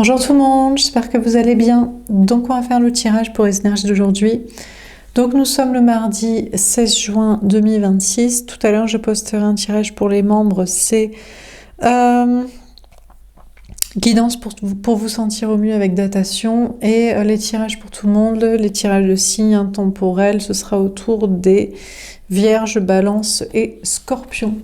Bonjour tout le monde, j'espère que vous allez bien. Donc on va faire le tirage pour les énergies d'aujourd'hui. Donc nous sommes le mardi 16 juin 2026. Tout à l'heure je posterai un tirage pour les membres, c'est guidance pour vous sentir au mieux avec datation. Et les tirages pour tout le monde, les tirages de signes intemporels, ce sera autour des Vierges, Balance et Scorpion.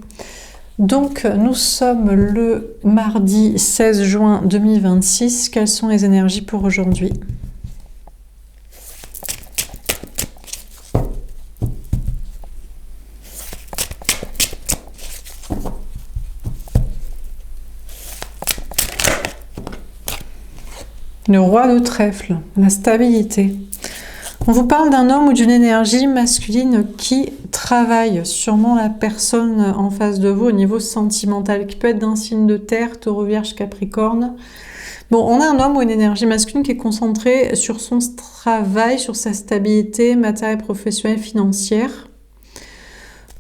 Donc, nous sommes le mardi 16 juin 2026. Quelles sont les énergies pour aujourd'hui? Le roi de trèfle, la stabilité. On vous parle d'un homme ou d'une énergie masculine qui travaille sûrement la personne en face de vous au niveau sentimental, qui peut être d'un signe de terre, taureau, vierge, capricorne. Bon, on a un homme ou une énergie masculine qui est concentré sur son travail, sur sa stabilité matérielle, professionnelle, financière.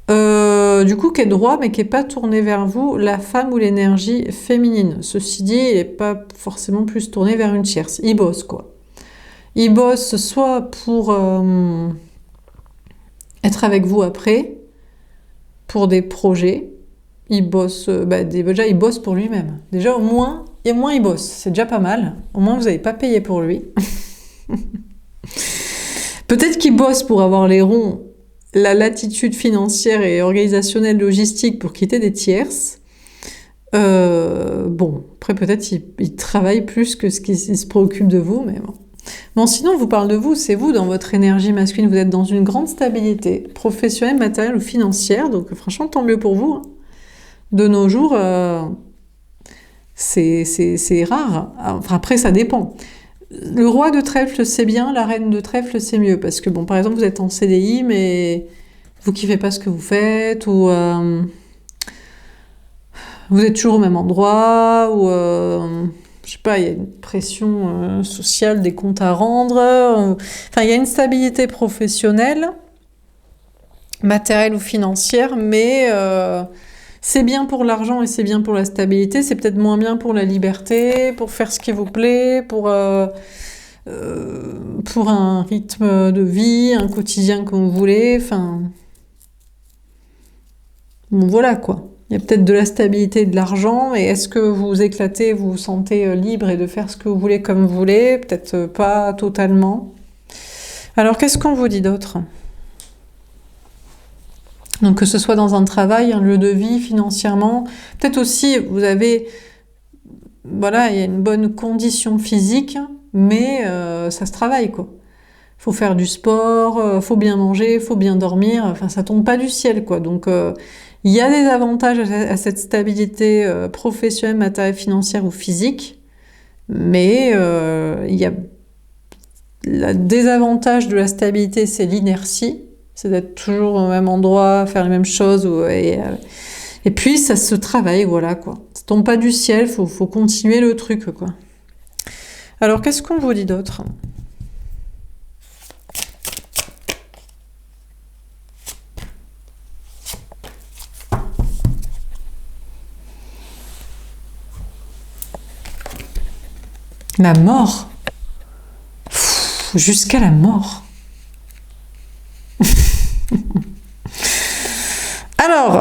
Du coup, qui est droit, mais qui n'est pas tourné vers vous, la femme ou l'énergie féminine. Ceci dit, il n'est pas forcément plus tourné vers une tierce. Il bosse, quoi. Il bosse soit pour être avec vous après, pour des projets. Il bosse, déjà, il bosse pour lui-même. Déjà, au moins il bosse. C'est déjà pas mal. Au moins, vous n'avez pas payé pour lui. Peut-être qu'il bosse pour avoir les ronds, la latitude financière et organisationnelle logistique pour quitter des tierces. Bon, après, peut-être il travaille plus que ce qu'il se préoccupe de vous, mais bon. Bon, sinon, on vous parle de vous, c'est vous, dans votre énergie masculine, vous êtes dans une grande stabilité professionnelle, matérielle ou financière, donc franchement, tant mieux pour vous. Hein. De nos jours, c'est rare. Enfin, après, ça dépend. Le roi de trèfle, c'est bien, la reine de trèfle, c'est mieux, parce que, bon, par exemple, vous êtes en CDI, mais vous kiffez pas ce que vous faites, ou vous êtes toujours au même endroit, ou... je sais pas, il y a une pression sociale, des comptes à rendre. Enfin, il y a une stabilité professionnelle, matérielle ou financière, mais c'est bien pour l'argent et c'est bien pour la stabilité. C'est peut-être moins bien pour la liberté, pour faire ce qui vous plaît, pour un rythme de vie, un quotidien comme vous voulez. Enfin, bon, voilà quoi. Il y a peut-être de la stabilité et de l'argent, et est-ce que vous vous éclatez, vous vous sentez libre et de faire ce que vous voulez comme vous voulez? Peut-être pas totalement. Alors, qu'est-ce qu'on vous dit d'autre? Donc, que ce soit dans un travail, un lieu de vie, financièrement, peut-être aussi, vous avez... Voilà, il y a une bonne condition physique, mais ça se travaille, quoi. Faut faire du sport, faut bien manger, faut bien dormir, enfin, ça tombe pas du ciel, quoi. Donc... il y a des avantages à cette stabilité professionnelle, matérielle, financière ou physique, mais il y a le désavantage de la stabilité, c'est l'inertie, c'est d'être toujours au même endroit, faire les mêmes choses, et puis ça se travaille, voilà quoi. Ça tombe pas du ciel, faut continuer le truc quoi. Alors qu'est-ce qu'on vous dit d'autre ? La mort. Jusqu'à la mort. Alors,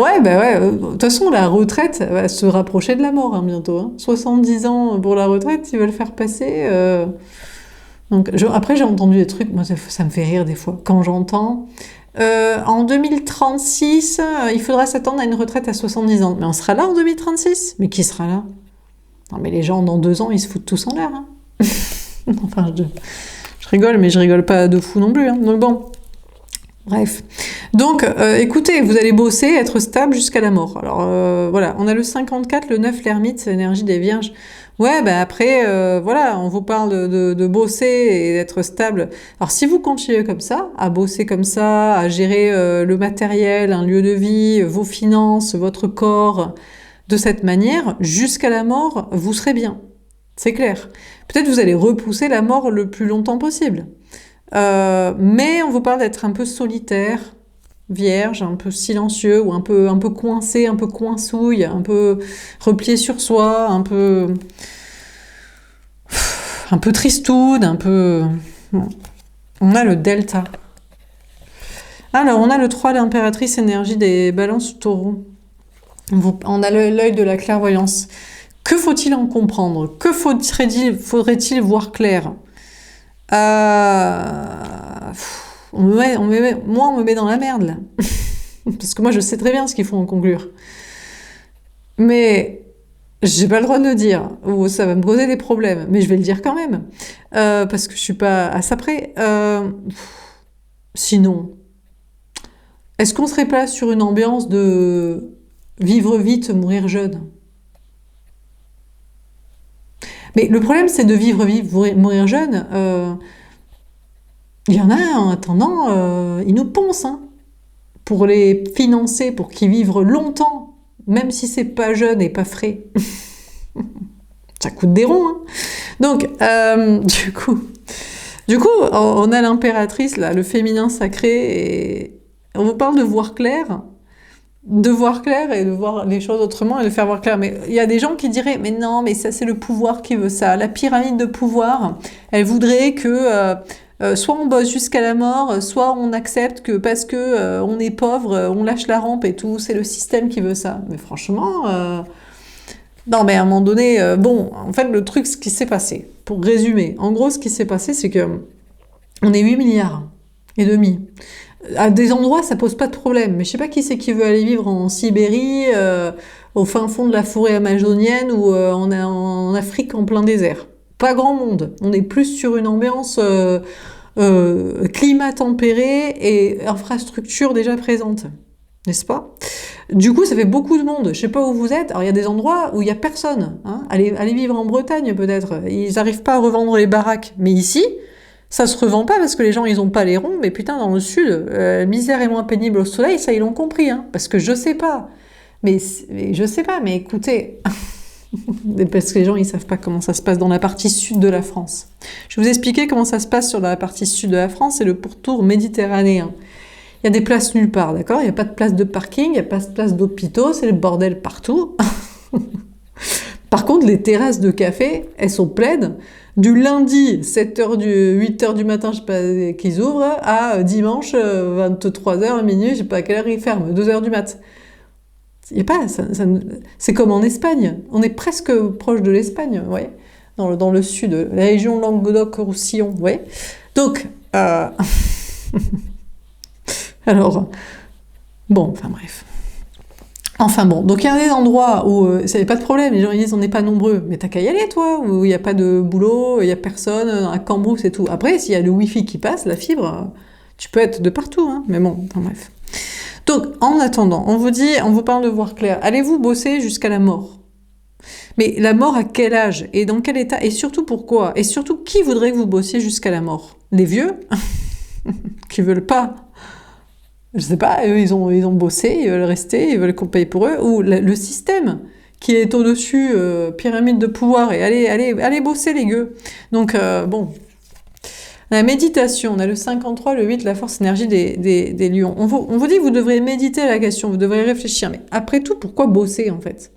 ouais, de toute façon, la retraite va se rapprocher de la mort hein, bientôt. Hein. 70 ans pour la retraite, ils veulent faire passer. Donc, après, j'ai entendu des trucs, moi, ça me fait rire des fois. Quand j'entends, en 2036, il faudra s'attendre à une retraite à 70 ans. Mais on sera là en 2036 ? Mais qui sera là ? Non mais les gens dans 2 ans ils se foutent tous en l'air. Hein. Enfin je rigole mais je rigole pas de fou non plus. Hein. Donc bon, bref. Donc écoutez, vous allez bosser, être stable jusqu'à la mort. Alors voilà, on a le 54, le 9, l'ermite, c'est l'énergie des vierges. Ouais, après, voilà, on vous parle de bosser et d'être stable. Alors si vous continuez comme ça, à bosser comme ça, à gérer le matériel, un lieu de vie, vos finances, votre corps... de cette manière, jusqu'à la mort, vous serez bien. C'est clair. Peut-être vous allez repousser la mort le plus longtemps possible. Mais on vous parle d'être un peu solitaire. vierge, un peu silencieux, ou un peu coincé, un peu coinsouille, un peu replié sur soi, un peu tristoun, un peu... Bon. On a le delta. Alors, on a le 3, l'impératrice, énergie des balances taureaux. On a l'œil de la clairvoyance. Que faut-il en comprendre? Que faudrait-il voir clair? Moi, on me met dans la merde, là. Parce que moi, je sais très bien ce qu'il faut en conclure. Mais j'ai pas le droit de le dire, ou ça va me poser des problèmes. Mais je vais le dire quand même. Parce que je suis pas à ça près. Sinon, est-ce qu'on serait pas sur une ambiance de vivre vite, mourir jeune? Mais le problème, c'est de vivre vite, mourir jeune. Il y en a, en attendant, ils nous poncent, hein, pour les financer, pour qu'ils vivent longtemps, même si c'est pas jeune et pas frais. Ça coûte des ronds, hein. Donc, du coup, on a l'impératrice, là, le féminin sacré, et on vous parle de voir clair et de voir les choses autrement et de faire voir clair. Mais il y a des gens qui diraient, mais non, mais ça c'est le pouvoir qui veut ça. La pyramide de pouvoir, elle voudrait que soit on bosse jusqu'à la mort, soit on accepte que parce que on est pauvre, on lâche la rampe et tout. C'est le système qui veut ça. Mais franchement, non, mais à un moment donné, bon, en fait, le truc, ce qui s'est passé, pour résumer, en gros, ce qui s'est passé, c'est que on est 8 milliards et demi. À des endroits, ça pose pas de problème. Mais je sais pas qui c'est qui veut aller vivre en Sibérie, au fin fond de la forêt amazonienne ou en Afrique en plein désert. Pas grand monde. On est plus sur une ambiance climat tempéré et infrastructure déjà présente. N'est-ce pas? Du coup, ça fait beaucoup de monde. Je sais pas où vous êtes. Alors, il y a des endroits où il y a personne. Hein. Allez vivre en Bretagne, peut-être. Ils n'arrivent pas à revendre les baraques. Mais ici, ça se revend pas parce que les gens, ils ont pas les ronds. Mais putain, dans le sud, misère est moins pénible au soleil, ça, ils l'ont compris. Hein. Parce que je sais pas. Mais je sais pas, mais écoutez... parce que les gens, ils savent pas comment ça se passe dans la partie sud de la France. Je vais vous expliquer comment ça se passe sur la partie sud de la France. C'est le pourtour méditerranéen. Il y a des places nulle part, d'accord? Il n'y a pas de place de parking, il n'y a pas de place d'hôpitaux, c'est le bordel partout. Par contre, les terrasses de café, elles sont pleines. Du lundi, 8h du matin, je sais pas, qu'ils ouvrent, à dimanche, 23h, minuit, je sais pas à quelle heure ils ferment, 2h du mat. Il y a pas, c'est comme en Espagne. On est presque proche de l'Espagne, ouais. Dans le sud, la région Languedoc-Roussillon, ouais. Donc, alors, bon, enfin bref. Enfin bon, donc il y a des endroits où ça n'y a pas de problème, les gens ils disent on n'est pas nombreux, mais t'as qu'à y aller toi, où il n'y a pas de boulot, il n'y a personne, à Cambrousse et tout. Après, s'il y a le wifi qui passe, la fibre, tu peux être de partout, hein, mais bon, enfin bref. Donc, en attendant, on vous parle de voir clair, allez-vous bosser jusqu'à la mort? Mais la mort à quel âge? Et dans quel état? Et surtout pourquoi? Et surtout, qui voudrait que vous bossiez jusqu'à la mort? Les vieux? Qui veulent pas? Je sais pas, eux, ils ont bossé, ils veulent rester, ils veulent qu'on paye pour eux, ou le système qui est au-dessus, pyramide de pouvoir, et allez bosser les gueux. Donc, bon. La méditation, on a le 53, le 8, la force énergie des lions. On vous dit que vous devrez méditer à la question, vous devrez réfléchir, mais après tout, pourquoi bosser en fait?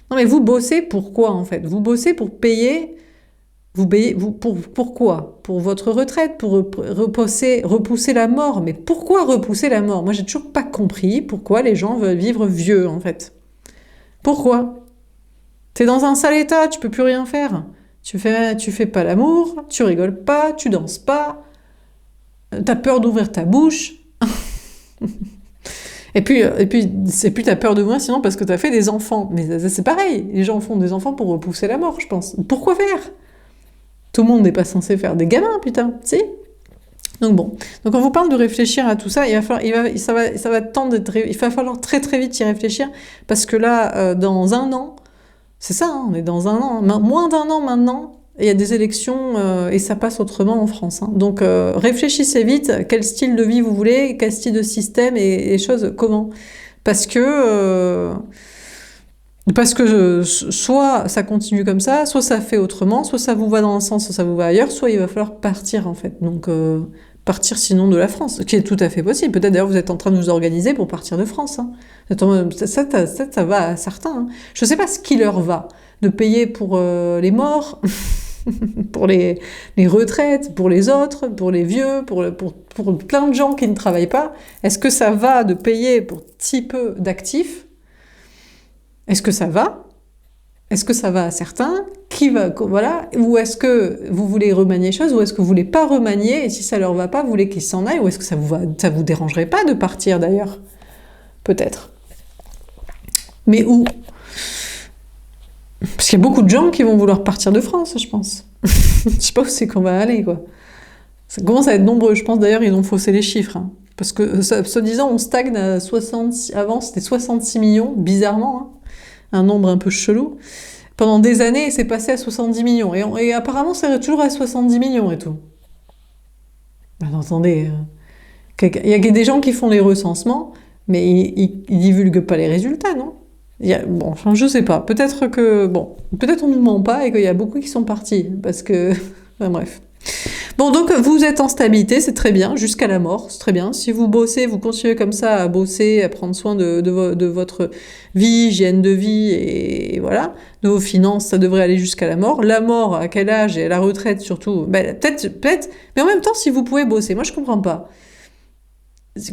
Non mais vous bossez pourquoi en fait? Vous bossez pour payer... Pourquoi? Pour votre retraite, pour repousser la mort. Mais pourquoi repousser la mort? Moi, j'ai toujours pas compris pourquoi les gens veulent vivre vieux, en fait. Pourquoi? T'es dans un sale état, tu peux plus rien faire. Tu fais pas l'amour, tu rigoles pas, tu danses pas, t'as peur d'ouvrir ta bouche. Et puis t'as peur de mourir sinon parce que t'as fait des enfants. Mais c'est pareil, les gens font des enfants pour repousser la mort, je pense. Pourquoi faire? Tout le monde n'est pas censé faire des gamins, putain, si? Donc bon, donc on vous parle de réfléchir à tout ça, il va falloir très très vite y réfléchir, parce que là, dans un an, c'est ça, hein, on est dans un an, moins d'un an maintenant, il y a des élections et ça passe autrement en France. Hein. Donc réfléchissez vite, quel style de vie vous voulez, quel style de système et choses, comment. Parce que soit ça continue comme ça, soit ça fait autrement, soit ça vous va dans un sens, soit ça vous va ailleurs, soit il va falloir partir en fait. Donc Partir sinon de la France, ce qui est tout à fait possible. Peut-être d'ailleurs vous êtes en train de vous organiser pour partir de France. Hein. Attends, ça va à certains. Hein. Je ne sais pas ce qui leur va. De payer pour les morts, pour les retraites, pour les autres, pour les vieux, pour plein de gens qui ne travaillent pas. Est-ce que ça va de payer pour si peu d'actifs? Est-ce que ça va? Est-ce que ça va à certains? Qui va, voilà. Ou est-ce que vous voulez remanier les choses? Ou est-ce que vous voulez pas remanier? Et si ça leur va pas, vous voulez qu'ils s'en aillent? Ou est-ce que ça vous dérangerait pas de partir d'ailleurs? Peut-être. Mais où? Parce qu'il y a beaucoup de gens qui vont vouloir partir de France, je pense. Je sais pas où c'est qu'on va aller, quoi. Ça commence à être nombreux. Je pense d'ailleurs ils ont faussé les chiffres. Hein. Parce que, soi-disant, on stagne à 66... Avant, c'était 66 millions, bizarrement. Hein. Un nombre un peu chelou. Pendant des années, c'est passé à 70 millions. Et apparemment, c'est toujours à 70 millions et tout. Ben, attendez. Il y a des gens qui font les recensements, mais ils divulguent pas les résultats, non? Bon, enfin, je sais pas. Peut-être on nous ment pas et qu'il y a beaucoup qui sont partis. Parce que... Enfin, bref. Bon, donc vous êtes en stabilité, c'est très bien, jusqu'à la mort, c'est très bien. Si vous bossez, vous continuez comme ça à bosser, à prendre soin de votre vie, hygiène de vie, et voilà, de vos finances, ça devrait aller jusqu'à la mort. La mort, à quel âge, et à la retraite surtout, ben, peut-être, mais en même temps, si vous pouvez bosser, moi je comprends pas.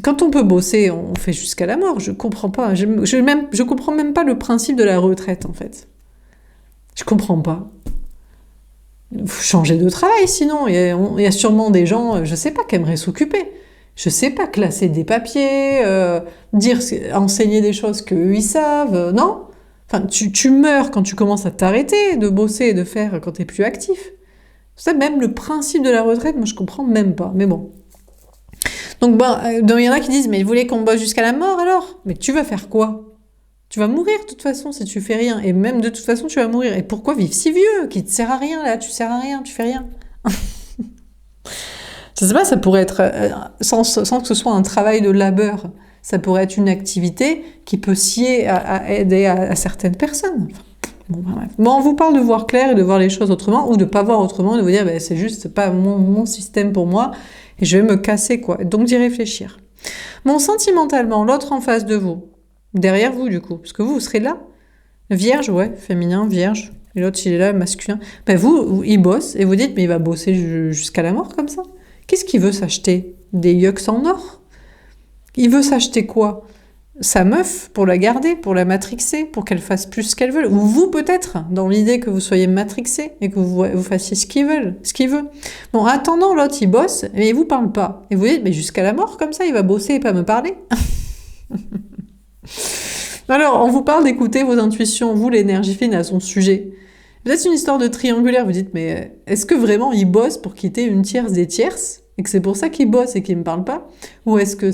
Quand on peut bosser, on fait jusqu'à la mort, je comprends pas. Je comprends même pas le principe de la retraite, en fait. Je comprends pas. Faut changer de travail, sinon. Il y a sûrement des gens, je sais pas, qui aimeraient s'occuper. Je sais pas, classer des papiers, enseigner des choses qu'eux, ils savent, non? Enfin, tu meurs quand tu commences à t'arrêter de bosser et de faire quand t'es plus actif. Ça, même le principe de la retraite, moi, je comprends même pas. Mais bon. Donc, il y en a qui disent, mais ils voulaient qu'on bosse jusqu'à la mort, alors? Mais tu vas faire quoi? Tu vas mourir de toute façon si tu fais rien. Et même de toute façon, tu vas mourir. Et pourquoi vivre si vieux? Qui te sert à rien, là? Tu sers à rien, tu fais rien. Je sais pas, ça pourrait être, sans que ce soit un travail de labeur, ça pourrait être une activité qui peut scier à aider à certaines personnes. Enfin, bref. Bon, on vous parle de voir clair et de voir les choses autrement, ou de pas voir autrement, de vous dire, c'est juste pas mon système pour moi, et je vais me casser, quoi. Donc d'y réfléchir. Bon, sentimentalement, l'autre en face de vous, derrière vous, du coup, parce que vous serez là. Vierge, ouais, féminin, vierge. Et l'autre, il est là, masculin. Il bosse, et vous dites, mais il va bosser jusqu'à la mort, comme ça. Qu'est-ce qu'il veut s'acheter? Des yucks en or? Il veut s'acheter quoi? Sa meuf, pour la garder, pour la matrixer, pour qu'elle fasse plus ce qu'elle veut. Ou vous, peut-être, dans l'idée que vous soyez matrixé, et que vous fassiez ce qu'il veut. Bon, attendant, l'autre, il bosse, mais il vous parle pas. Et vous dites, mais jusqu'à la mort, comme ça, il va bosser et pas me parler. Alors, on vous parle d'écouter vos intuitions, vous, l'énergie fine, à son sujet. Peut-être une histoire de triangulaire, vous dites, mais est-ce que vraiment il bosse pour quitter une tierce des tierces, et que c'est pour ça qu'il bosse et qu'il ne me parle pas? Ou est-ce que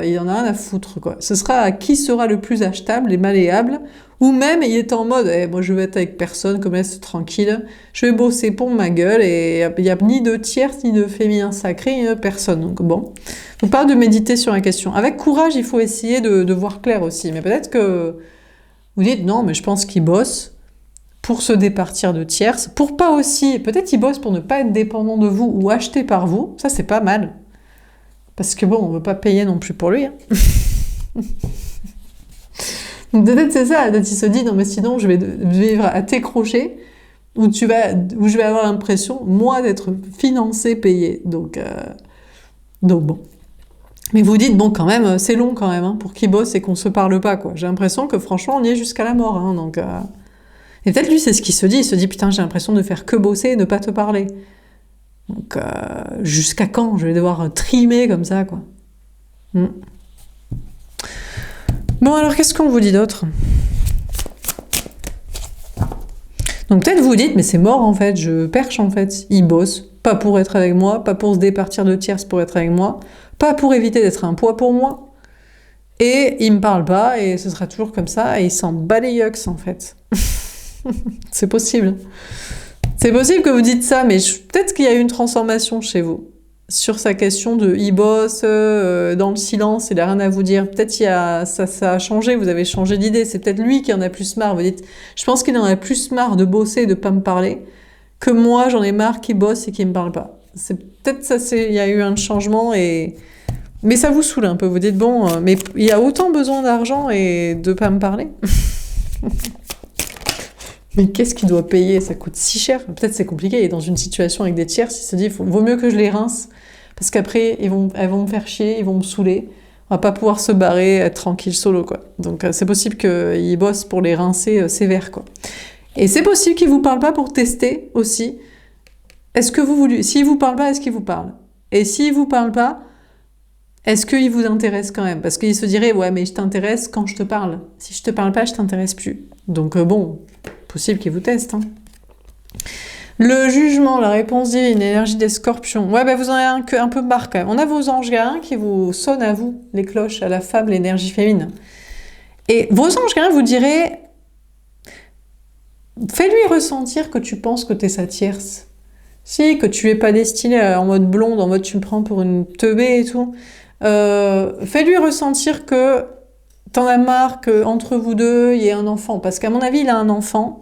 il en a rien à foutre, quoi? Ce sera à qui sera le plus achetable et malléable, ou même il est en mode, moi je vais être avec personne, comme ça, c'est tranquille, je vais bosser pour ma gueule, et il n'y a ni de tierce, ni de féminin sacré, ni de personne. Donc bon, je vous parle de méditer sur la question. Avec courage, il faut essayer de voir clair aussi, mais peut-être que vous dites, non, mais je pense qu'il bosse pour se départir de tierces, pour pas aussi, peut-être il bosse pour ne pas être dépendant de vous ou acheté par vous, ça c'est pas mal. Parce que bon, on veut pas payer non plus pour lui. Hein. Donc peut-être c'est ça, peut-être il se dit, non mais sinon je vais vivre à tes crochets, où je vais avoir l'impression, moi, d'être financé, payé. Donc bon. Mais vous dites, bon quand même, c'est long quand même, hein, pour qu'il bosse et qu'on se parle pas, quoi. J'ai l'impression que franchement on y est jusqu'à la mort, hein, donc... Et peut-être lui, c'est ce qu'il se dit. Il se dit, putain, j'ai l'impression de faire que bosser et ne pas te parler. Donc, jusqu'à quand je vais devoir trimer comme ça, quoi. Bon, alors, qu'est-ce qu'on vous dit d'autre? Donc, peut-être vous dites, mais c'est mort, en fait. Je perche, en fait. Il bosse. Pas pour être avec moi, pas pour se départir de tierces pour être avec moi, pas pour éviter d'être un poids pour moi. Et il me parle pas, et ce sera toujours comme ça, et il s'en bat les yucks, en fait. C'est possible. C'est possible que vous dites ça, mais peut-être qu'il y a eu une transformation chez vous sur sa question de il bosse dans le silence, il n'a rien à vous dire. Peut-être ça a changé, vous avez changé d'idée. C'est peut-être lui qui en a plus marre. Vous dites, je pense qu'il en a plus marre de bosser et de pas me parler que moi, j'en ai marre qu'il bosse et qu'il me parle pas. C'est peut-être ça, il y a eu un changement mais ça vous saoule un peu. Vous dites bon, mais il y a autant besoin d'argent et de pas me parler. Mais qu'est-ce qu'il doit payer? Ça coûte si cher. Peut-être c'est compliqué. Il est dans une situation avec des tiers. Il se dit vaut mieux que je les rince parce qu'après elles vont me faire chier, ils vont me saouler. On va pas pouvoir se barrer, être tranquille solo quoi. Donc c'est possible qu'il bosse pour les rincer sévère quoi. Et c'est possible qu'il vous parle pas pour tester aussi. Est-ce que s'il vous parle pas, est-ce qu'il vous parle? Et s'il vous parle pas, est-ce qu'il vous intéresse quand même? Parce qu'il se dirait, ouais, mais je t'intéresse quand je te parle. Si je te parle pas, je t'intéresse plus. Donc bon, possible qu'il vous teste. Hein. Le jugement, la réponse divine, l'énergie des scorpions. Ouais, ben vous en avez un peu marre quand même. On a vos anges gardiens qui vous sonnent à vous, les cloches, à la femme, l'énergie féminine. Et vos anges gardiens vous diraient, fais-lui ressentir que tu penses que t'es sa tierce. Si, que tu es pas destinée en mode blonde, en mode tu me prends pour une teubée et tout. Fais-lui ressentir que t'en as marre qu'entre vous deux, il y ait un enfant. Parce qu'à mon avis, il a un enfant.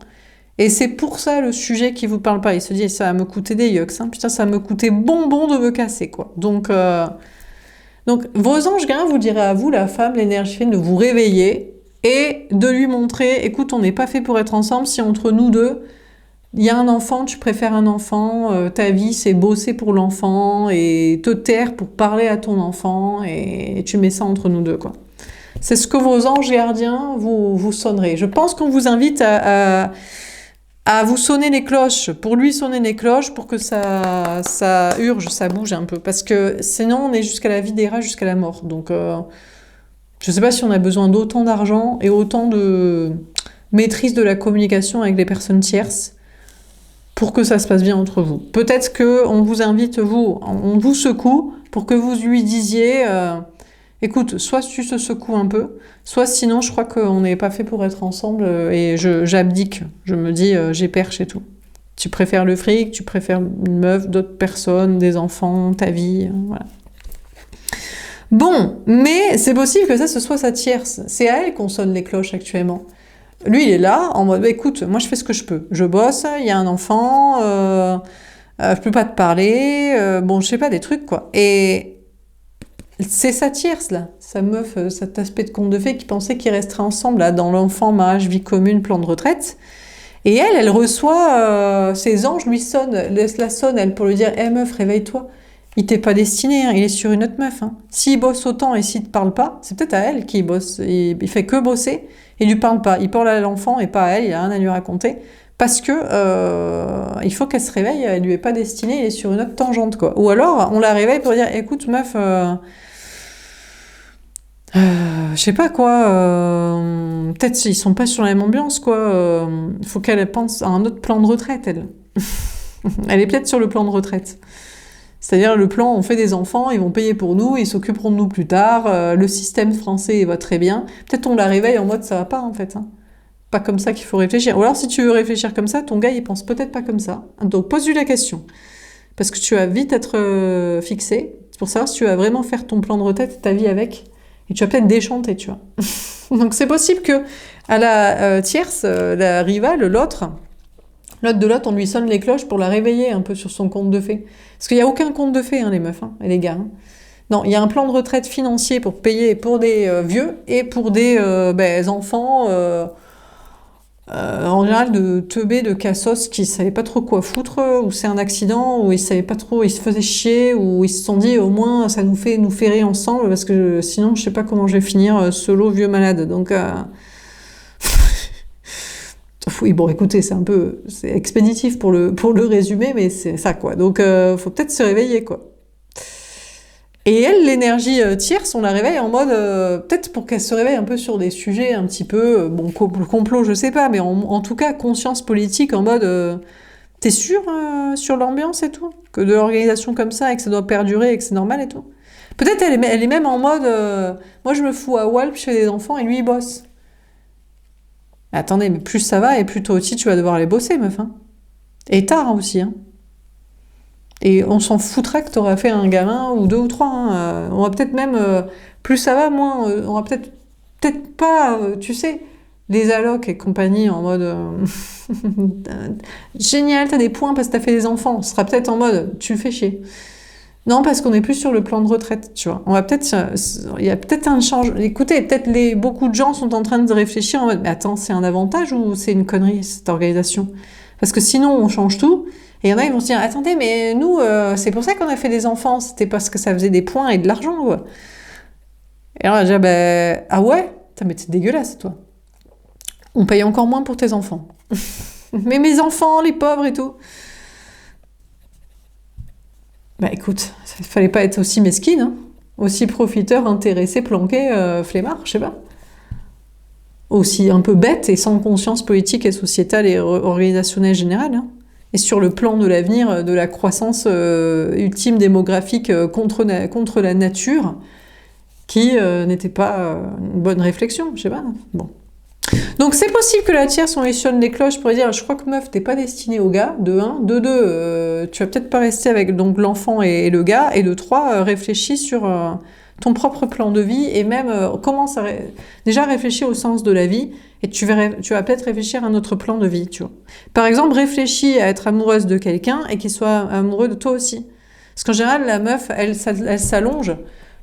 Et c'est pour ça le sujet qui vous parle pas. Il se dit, ça va me coûter des yucks. Hein. Putain, ça va me coûter bonbon de me casser, quoi. Donc vos anges gardiens vous diraient à vous, la femme, l'énergie féminine, de vous réveiller et de lui montrer, écoute, on n'est pas fait pour être ensemble. Si entre nous deux, il y a un enfant, tu préfères un enfant, ta vie c'est bosser pour l'enfant et te taire pour parler à ton enfant et tu mets ça entre nous deux, quoi. C'est ce que vos anges gardiens vous sonneraient. Je pense qu'on vous invite à vous sonner les cloches, pour lui sonner les cloches, pour que ça urge, ça bouge un peu. Parce que sinon, on est jusqu'à la vie des rats, jusqu'à la mort. Donc, je sais pas si on a besoin d'autant d'argent et autant de maîtrise de la communication avec les personnes tierces pour que ça se passe bien entre vous. Peut-être qu'on vous invite, on vous secoue pour que vous lui disiez écoute, soit tu te secoues un peu, soit sinon je crois qu'on n'est pas fait pour être ensemble et j'abdique. Je me dis j'ai perche et tout. Tu préfères le fric, tu préfères une meuf, d'autres personnes, des enfants, ta vie, voilà. Bon, mais c'est possible que ça ce soit sa tierce. C'est à elle qu'on sonne les cloches actuellement. Lui, il est là, en mode, écoute, moi je fais ce que je peux. Je bosse, il y a un enfant, je peux pas te parler, bon, je sais pas, des trucs, quoi. Et c'est sa tierce, là, sa meuf, cet aspect de conte de fées qui pensait qu'ils resteraient ensemble, là, dans l'enfant, mariage, vie commune, plan de retraite. Et elle reçoit, ses anges lui sonnent, la sonne, elle, pour lui dire, hé meuf, réveille-toi. Il t'est pas destiné, hein, il est sur une autre meuf. Hein. S'il bosse autant et s'il te parle pas, c'est peut-être à elle qu'il bosse. Il fait que bosser, il lui parle pas. Il parle à l'enfant et pas à elle, il a rien à lui raconter. Parce que il faut qu'elle se réveille, elle lui est pas destinée, il est sur une autre tangente, quoi. Ou alors, on la réveille pour dire, écoute meuf, je sais pas quoi, peut-être ils sont pas sur la même ambiance, quoi. Faut qu'elle pense à un autre plan de retraite, elle. Elle est peut-être sur le plan de retraite. C'est-à-dire le plan, on fait des enfants, ils vont payer pour nous, ils s'occuperont de nous plus tard, le système français va très bien. Peut-être on la réveille en mode ça va pas en fait. Hein. Pas comme ça qu'il faut réfléchir. Ou alors si tu veux réfléchir comme ça, ton gars il pense peut-être pas comme ça. Donc pose-lui la question. Parce que tu vas vite être fixé. C'est pour savoir si tu vas vraiment faire ton plan de retraite, ta vie avec. Et tu vas peut-être déchanter, tu vois. Donc c'est possible que à la tierce, la rivale, l'autre de l'autre, on lui sonne les cloches pour la réveiller un peu sur son conte de fées. Parce qu'il n'y a aucun conte de fées, hein, les meufs, hein, et les gars. Hein. Non, il y a un plan de retraite financier pour payer pour des vieux et pour des enfants, en général, de teubés, de cassos qui ne savaient pas trop quoi foutre, ou c'est un accident, ou ils savaient pas trop, ils se faisaient chier, ou ils se sont dit, au moins, ça nous fait nous ferrer ensemble, parce que sinon, je sais pas comment je vais finir solo, vieux malade. Donc... Oui, bon, écoutez, c'est expéditif pour le résumer, mais c'est ça, quoi. Donc, faut peut-être se réveiller, quoi. Et elle, l'énergie tierce, on la réveille en mode, peut-être pour qu'elle se réveille un peu sur des sujets un petit peu, bon, complot, je sais pas, mais en tout cas, conscience politique, en mode, t'es sûr sur l'ambiance et tout? Que de l'organisation comme ça, et que ça doit perdurer, et que c'est normal et tout? Peut-être elle est même en mode, moi je me fous à Walp, je fais des enfants, et lui il bosse. Attendez, mais plus ça va, et plus toi aussi tu vas devoir aller bosser, meuf. Hein. Et tard hein, aussi. Hein. Et on s'en foutra que t'auras fait un gamin, ou deux ou trois. Hein. On va peut-être même, plus ça va, moins, on va peut-être pas, tu sais, les allocs et compagnie en mode génial, t'as des points parce que t'as fait des enfants. Ce sera peut-être en mode tu fais chier. Non, parce qu'on est plus sur le plan de retraite, tu vois. On va peut-être, il y a peut-être un changement. Écoutez, peut-être beaucoup de gens sont en train de réfléchir en mode, mais attends, c'est un avantage ou c'est une connerie, cette organisation? Parce que sinon, on change tout. Et il y en a, ils vont se dire, attendez, mais nous, c'est pour ça qu'on a fait des enfants. C'était parce que ça faisait des points et de l'argent, quoi. Et alors, on va dire, ben, ah ouais? Putain, mais c'est dégueulasse, toi. On paye encore moins pour tes enfants. Mais mes enfants, les pauvres et tout. Bah écoute, il fallait pas être aussi mesquine, hein. Aussi profiteur, intéressé, planqué, flemmard, je sais pas. Aussi un peu bête et sans conscience politique et sociétale et organisationnelle générale, hein. Et sur le plan de l'avenir, de la croissance ultime démographique contre la nature, qui n'était pas une bonne réflexion, je sais pas. Bon. Donc c'est possible que la tierce, on lui sonne les cloches pour lui dire, je crois que meuf, t'es pas destinée au gars, de 1, de 2, tu vas peut-être pas rester avec donc l'enfant et le gars, et de 3, réfléchis sur ton propre plan de vie, et même commence à déjà réfléchir au sens de la vie, et tu vas peut-être réfléchir à un autre plan de vie, tu vois. Par exemple, réfléchis à être amoureuse de quelqu'un, et qu'il soit amoureux de toi aussi. Parce qu'en général, la meuf, elle s'allonge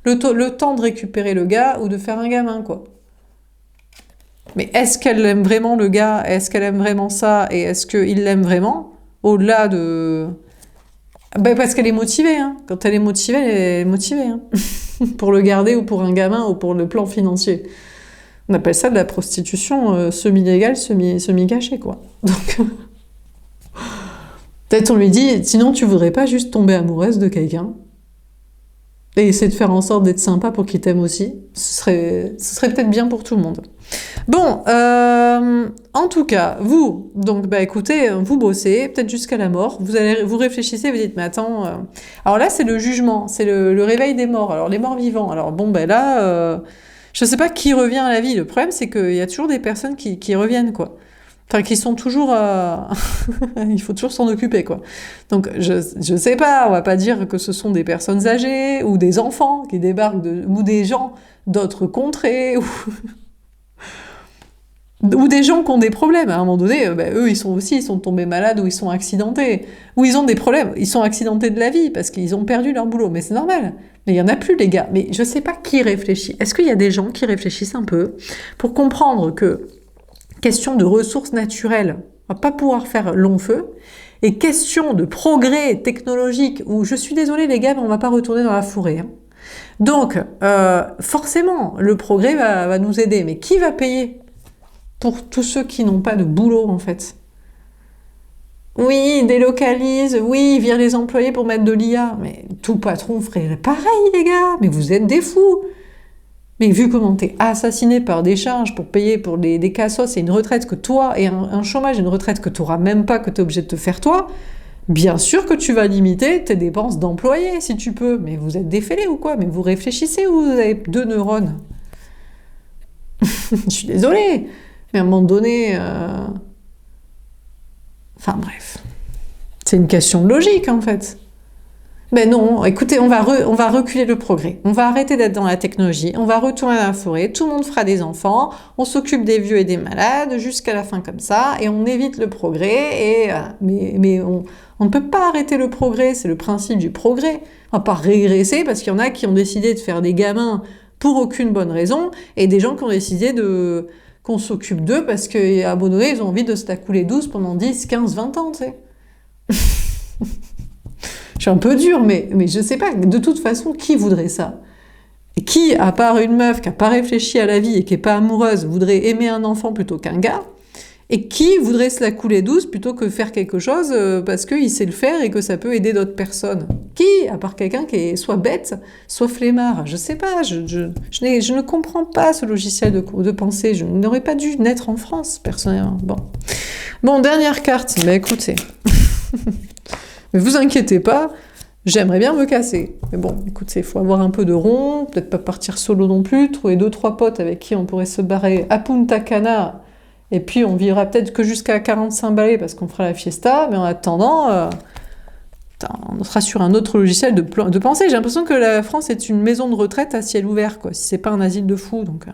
le temps de récupérer le gars, ou de faire un gamin, quoi. Mais est-ce qu'elle aime vraiment le gars? Est-ce qu'elle aime vraiment ça? Et est-ce qu'il l'aime vraiment? Au-delà de... Ben parce qu'elle est motivée, hein. Quand elle est motivée, hein. Pour le garder, ou pour un gamin, ou pour le plan financier. On appelle ça de la prostitution semi-légale, semi-cachée, quoi. Donc, peut-être on lui dit, sinon tu voudrais pas juste tomber amoureuse de quelqu'un et essayer de faire en sorte d'être sympa pour qu'il t'aime aussi. Ce serait peut-être bien pour tout le monde. Bon, en tout cas, vous, donc bah écoutez, vous bossez, peut-être jusqu'à la mort, vous réfléchissez, vous dites, mais attends, alors là c'est le jugement, c'est le réveil des morts, alors les morts vivants, alors bon ben là, je sais pas qui revient à la vie, le problème c'est qu'il y a toujours des personnes qui reviennent, quoi. Enfin, qui sont toujours... il faut toujours s'en occuper, quoi. Donc, je sais pas, on va pas dire que ce sont des personnes âgées, ou des enfants qui débarquent, ou des gens d'autres contrées, ou des gens qui ont des problèmes. À un moment donné, eux, ils sont tombés malades, ou ils sont accidentés, ou ils ont des problèmes. Ils sont accidentés de la vie, parce qu'ils ont perdu leur boulot. Mais c'est normal. Mais il y en a plus, les gars. Mais je sais pas qui réfléchit. Est-ce qu'il y a des gens qui réfléchissent un peu pour comprendre que question de ressources naturelles, on va pas pouvoir faire long feu, et question de progrès technologique, où je suis désolée les gars, mais on va pas retourner dans la forêt, hein. Donc, forcément, le progrès va nous aider, mais qui va payer pour tous ceux qui n'ont pas de boulot, en fait? Oui, délocalise, oui, vire les employés pour mettre de l'IA, mais tout patron ferait pareil, les gars, mais vous êtes des fous! Mais vu comment t'es assassiné par des charges pour payer pour des cassos et une retraite que toi, et un chômage et une retraite que t'auras même pas, que t'es obligé de te faire toi, bien sûr que tu vas limiter tes dépenses d'employés si tu peux. Mais vous êtes défêlés ou quoi? Mais vous réfléchissez ou vous avez 2 neurones? Je suis désolée, mais à un moment donné... Enfin bref, c'est une question de logique en fait. Ben non, écoutez, on va reculer le progrès. On va arrêter d'être dans la technologie, on va retourner à la forêt, tout le monde fera des enfants, on s'occupe des vieux et des malades jusqu'à la fin comme ça, et on évite le progrès, mais on ne peut pas arrêter le progrès, c'est le principe du progrès. On va pas régresser parce qu'il y en a qui ont décidé de faire des gamins pour aucune bonne raison, et des gens qui ont décidé qu'on s'occupe d'eux parce qu'à un moment donné, ils ont envie de se la couler douce pendant 10, 15, 20 ans, tu sais. Je suis un peu dure, mais je sais pas, de toute façon, qui voudrait ça? Et qui, à part une meuf qui n'a pas réfléchi à la vie et qui n'est pas amoureuse, voudrait aimer un enfant plutôt qu'un gars? Et qui voudrait se la couler douce plutôt que faire quelque chose parce qu'il sait le faire et que ça peut aider d'autres personnes? Qui, à part quelqu'un qui est soit bête, soit flemmard? Je sais pas, je ne comprends pas ce logiciel de pensée. Je n'aurais pas dû naître en France, personnellement. Bon, dernière carte, mais écoutez... Mais vous inquiétez pas, j'aimerais bien me casser. Mais bon, écoutez, il faut avoir un peu de rond, peut-être pas partir solo non plus, trouver 2-3 potes avec qui on pourrait se barrer à Punta Cana, et puis on vivra peut-être que jusqu'à 45 balais parce qu'on fera la fiesta, mais en attendant, on sera sur un autre logiciel de pensée. J'ai l'impression que la France est une maison de retraite à ciel ouvert, quoi, si c'est pas un asile de fous, donc...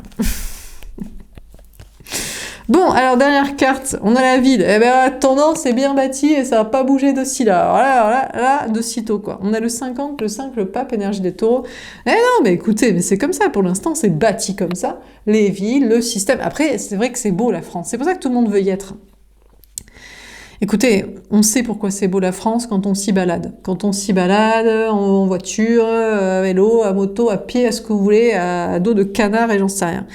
Bon, alors dernière carte, on a la ville. Eh ben, la tendance est bien bâtie et ça va pas bouger de ci là. Alors là, de sitôt quoi. On a le 50, le 5, le pape, énergie des taureaux. Eh non, mais écoutez, mais c'est comme ça pour l'instant, c'est bâti comme ça. Les villes, le système. Après, c'est vrai que c'est beau la France. C'est pour ça que tout le monde veut y être. Écoutez, on sait pourquoi c'est beau la France quand on s'y balade. Quand on s'y balade en voiture, à vélo, à moto, à pied, à ce que vous voulez, à dos de canard et j'en sais rien.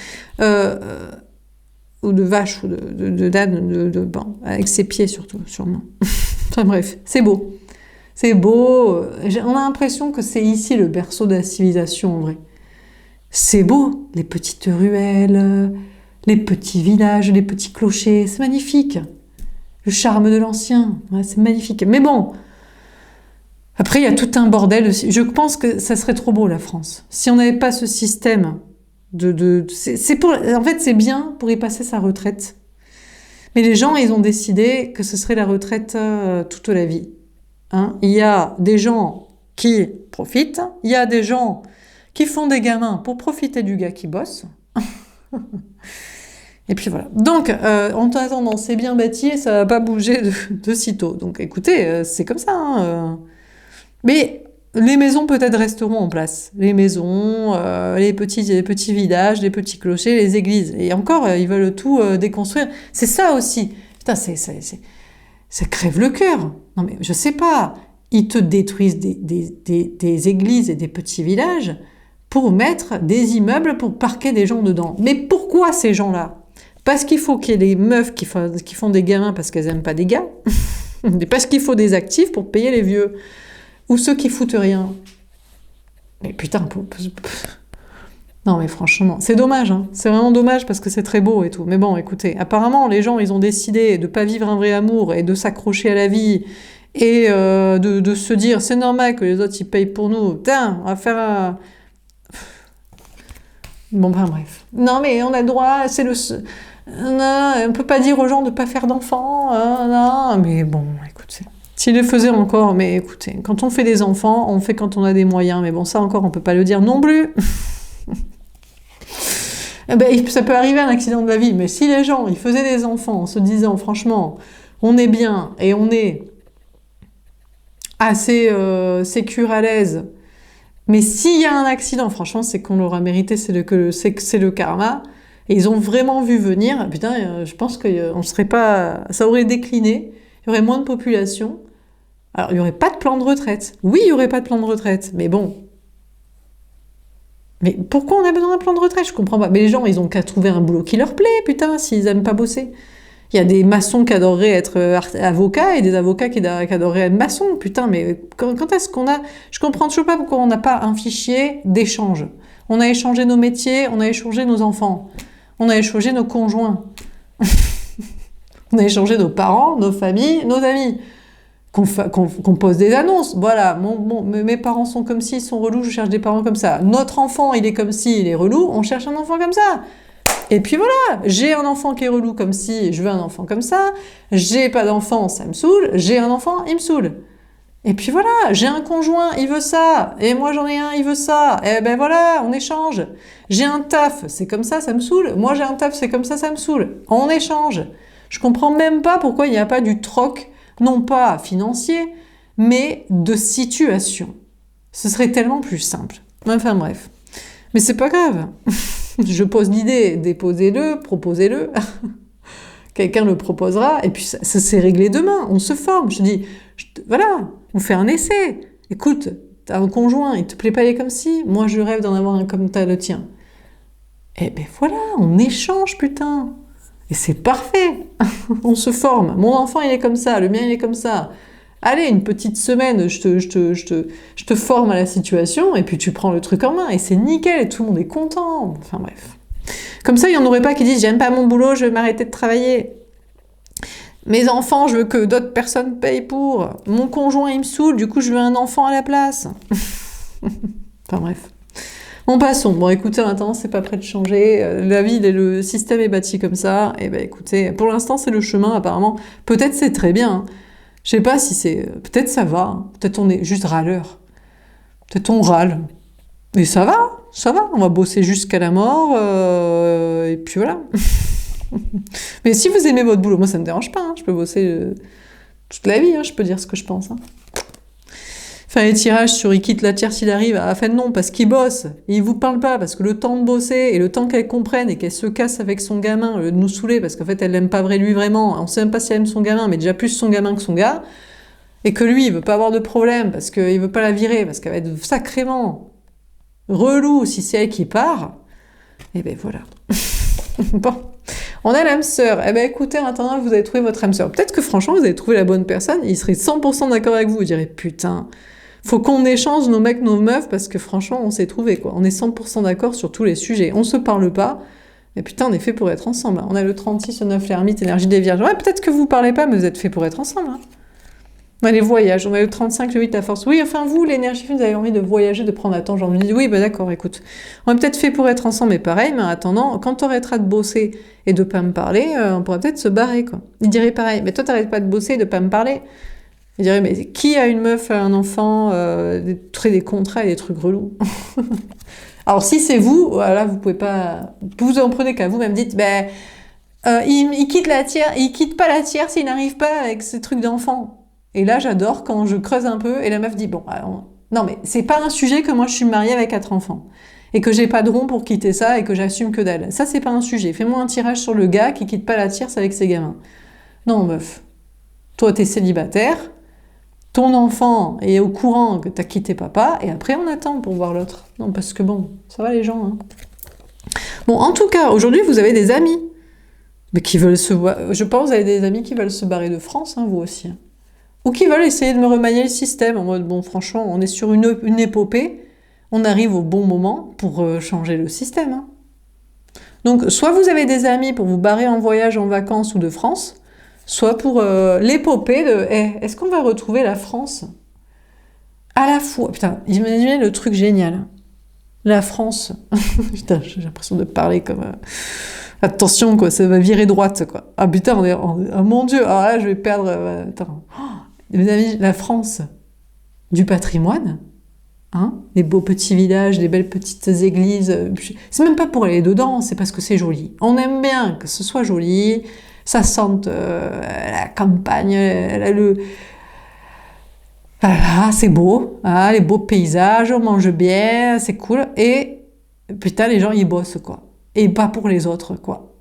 Ou de vache, ou de d'âne, bon, avec ses pieds surtout, sûrement. Enfin bref, c'est beau. C'est beau. On a l'impression que c'est ici le berceau de la civilisation, en vrai. C'est beau, les petites ruelles, les petits villages, les petits clochers, c'est magnifique. Le charme de l'ancien, ouais, c'est magnifique. Mais bon, après, il y a tout un bordel aussi. Je pense que ça serait trop beau, la France. Si on n'avait pas ce système en fait, c'est bien pour y passer sa retraite. Mais les gens, ils ont décidé que ce serait la retraite toute la vie. Hein, il y a des gens qui profitent, il y a des gens qui font des gamins pour profiter du gars qui bosse. Et puis voilà. Donc, en attendant, c'est bien bâti et ça va pas bouger de sitôt. Donc écoutez, c'est comme ça. Hein. Mais les maisons peut-être resteront en place. Les maisons, les petits villages, les petits clochers, les églises. Et encore, ils veulent tout déconstruire. C'est ça aussi. Putain, ça crève le cœur. Non mais je sais pas. Ils te détruisent des églises et des petits villages pour mettre des immeubles pour parquer des gens dedans. Mais pourquoi ces gens-là? Parce qu'il faut qu'il y ait des meufs qui font des gamins parce qu'elles n'aiment pas des gars. Parce qu'il faut des actifs pour payer les vieux. Ou ceux qui foutent rien. Mais putain, non mais franchement, c'est dommage, hein. C'est vraiment dommage parce que c'est très beau et tout. Mais bon, écoutez, apparemment les gens, ils ont décidé de pas vivre un vrai amour et de s'accrocher à la vie et de se dire c'est normal que les autres ils payent pour nous. Putain, on va faire un... Bon, ben bref. Non mais on a le droit, c'est le... Non, on peut pas dire aux gens de pas faire d'enfants. Non, mais bon, écoutez. S'ils le faisaient encore, mais écoutez, quand on fait des enfants, on fait quand on a des moyens. Mais bon, ça encore, on peut pas le dire non plus. Eh ben, ça peut arriver un accident de la vie, mais si les gens, ils faisaient des enfants en se disant, franchement, on est bien et on est assez sécure à l'aise, mais s'il y a un accident, franchement, c'est qu'on l'aura mérité, c'est le karma. Et ils ont vraiment vu venir, putain, je pense qu'on serait pas... Ça aurait décliné, il y aurait moins de population. Alors, il n'y aurait pas de plan de retraite. Oui, il n'y aurait pas de plan de retraite, mais bon. Mais pourquoi on a besoin d'un plan de retraite? Je comprends pas. Mais les gens, ils ont qu'à trouver un boulot qui leur plaît, putain, s'ils aiment pas bosser. Il y a des maçons qui adoreraient être avocats et des avocats qui adoreraient être maçons. Putain, mais quand est-ce qu'on a... Je comprends toujours pas pourquoi on n'a pas un fichier d'échange. On a échangé nos métiers, on a échangé nos enfants, on a échangé nos conjoints. On a échangé nos parents, nos familles, nos amis. Qu'on pose des annonces. Voilà, mes parents sont comme ci, ils sont relous, je cherche des parents comme ça. Notre enfant, il est comme ci, il est relou, on cherche un enfant comme ça. Et puis voilà, j'ai un enfant qui est relou comme ci, je veux un enfant comme ça. J'ai pas d'enfant, ça me saoule. J'ai un enfant, il me saoule. Et puis voilà, j'ai un conjoint, il veut ça. Et moi j'en ai un, il veut ça. Et ben voilà, on échange. J'ai un taf, c'est comme ça me saoule. Moi j'ai un taf, c'est comme ça me saoule. On échange. Je comprends même pas pourquoi il n'y a pas du troc, non pas financier, mais de situation. Ce serait tellement plus simple. Enfin bref. Mais c'est pas grave. Je pose l'idée, déposez-le, proposez-le. Quelqu'un le proposera, et puis ça s'est réglé demain. On se forme. Je dis, voilà, on fait un essai. Écoute, t'as un conjoint, il te plaît pas, il est comme ci. Moi, je rêve d'en avoir un comme t'as le tien. Eh ben voilà, on échange, putain. Et c'est parfait. On se forme. Mon enfant, il est comme ça. Le mien, il est comme ça. Allez, une petite semaine, je te forme à la situation et puis tu prends le truc en main. Et c'est nickel et tout le monde est content. Enfin bref. Comme ça, il n'y en aurait pas qui disent « J'aime pas mon boulot, je vais m'arrêter de travailler. Mes enfants, je veux que d'autres personnes payent pour. Mon conjoint, il me saoule, du coup, je veux un enfant à la place. » Enfin bref. Bon, passons. Bon, écoutez, maintenant, c'est pas prêt de changer. La ville et le système est bâti comme ça. Et ben, écoutez, pour l'instant, c'est le chemin, apparemment. Peut-être c'est très bien. Hein. Je sais pas si c'est... Peut-être ça va. Hein. Peut-être on est juste râleur. Peut-être on râle. Et ça va. On va bosser jusqu'à la mort. Et puis voilà. Mais si vous aimez votre boulot, moi ça me dérange pas, hein. Je peux bosser toute la vie, hein. Je peux dire ce que je pense, hein. Faire les tirages sur il quitte la tierce s'il arrive, à la fin non, parce qu'il bosse, et il vous parle pas, parce que le temps de bosser, et le temps qu'elle comprenne, et qu'elle se casse avec son gamin, au lieu de nous saouler, parce qu'en fait elle l'aime pas lui vraiment, on sait même pas si elle aime son gamin, mais déjà plus son gamin que son gars, et que lui il veut pas avoir de problème, parce qu'il veut pas la virer, parce qu'elle va être sacrément relou si c'est elle qui part, et ben voilà. Bon. On a l'âme sœur. Eh ben écoutez, en attendant, vous avez trouvé votre âme sœur. Peut-être que franchement, vous avez trouvé la bonne personne, il serait 100% d'accord avec vous, vous direz putain, faut qu'on échange nos mecs, nos meufs, parce que franchement, on s'est trouvé, quoi. On est 100% d'accord sur tous les sujets. On se parle pas, mais putain, on est fait pour être ensemble. On a le 36, le 9, l'ermite, énergie des vierges. Ouais, peut-être que vous parlez pas, mais vous êtes fait pour être ensemble, hein. On a les voyages, on a le 35, le 8, la force. Oui, enfin, vous, l'énergie, vous avez envie de voyager, de prendre un temps. Genre, me dis, oui, bah d'accord, écoute. On est peut-être fait pour être ensemble, mais pareil, mais en attendant, quand t'arrêteras de bosser et de pas me parler, on pourra peut-être se barrer, quoi. Il dirait pareil, mais toi, t'arrêtes pas de bosser et de pas me parler. Il dirait, mais qui a une meuf, un enfant, des contrats et des trucs relous? Alors, si c'est vous, voilà, vous pouvez pas. Vous en prenez qu'à vous, même dites, ben, il quitte la tiers, il quitte pas la tiers s'il n'arrive pas avec ces trucs d'enfant. Et là, j'adore quand je creuse un peu et la meuf dit, bon, alors, non, mais c'est pas un sujet que moi je suis mariée avec 4 enfants. Et que j'ai pas de rond pour quitter ça et que j'assume que dalle. Ça, c'est pas un sujet. Fais-moi un tirage sur le gars qui quitte pas la tierce avec ses gamins. Non, meuf. Toi, t'es célibataire. Ton enfant est au courant que t'as quitté papa. Et après, on attend pour voir l'autre. Non, parce que bon, ça va les gens, hein. Bon, en tout cas, aujourd'hui, vous avez des amis. Mais qui veulent se voir. Je pense que vous avez des amis qui veulent se barrer de France, hein, vous aussi. Ou qui veulent essayer de me remanier le système, en mode, bon, franchement, on est sur une épopée, on arrive au bon moment pour changer le système, hein. Donc, soit vous avez des amis pour vous barrer en voyage, en vacances ou de France, soit pour l'épopée de, est-ce qu'on va retrouver la France à la fois, putain, imaginez le truc génial, la France, putain, j'ai l'impression de parler comme... attention, quoi, ça va virer droite, quoi. Ah putain, oh, mon Dieu, alors là, je vais perdre... attends... Mes amis, la France du patrimoine, hein, des beaux petits villages, des belles petites églises. C'est même pas pour aller dedans, c'est parce que c'est joli. On aime bien que ce soit joli, ça sente la campagne, voilà, c'est beau, hein, les beaux paysages, on mange bien, c'est cool. Et putain, les gens, ils bossent, quoi. Et pas pour les autres, quoi.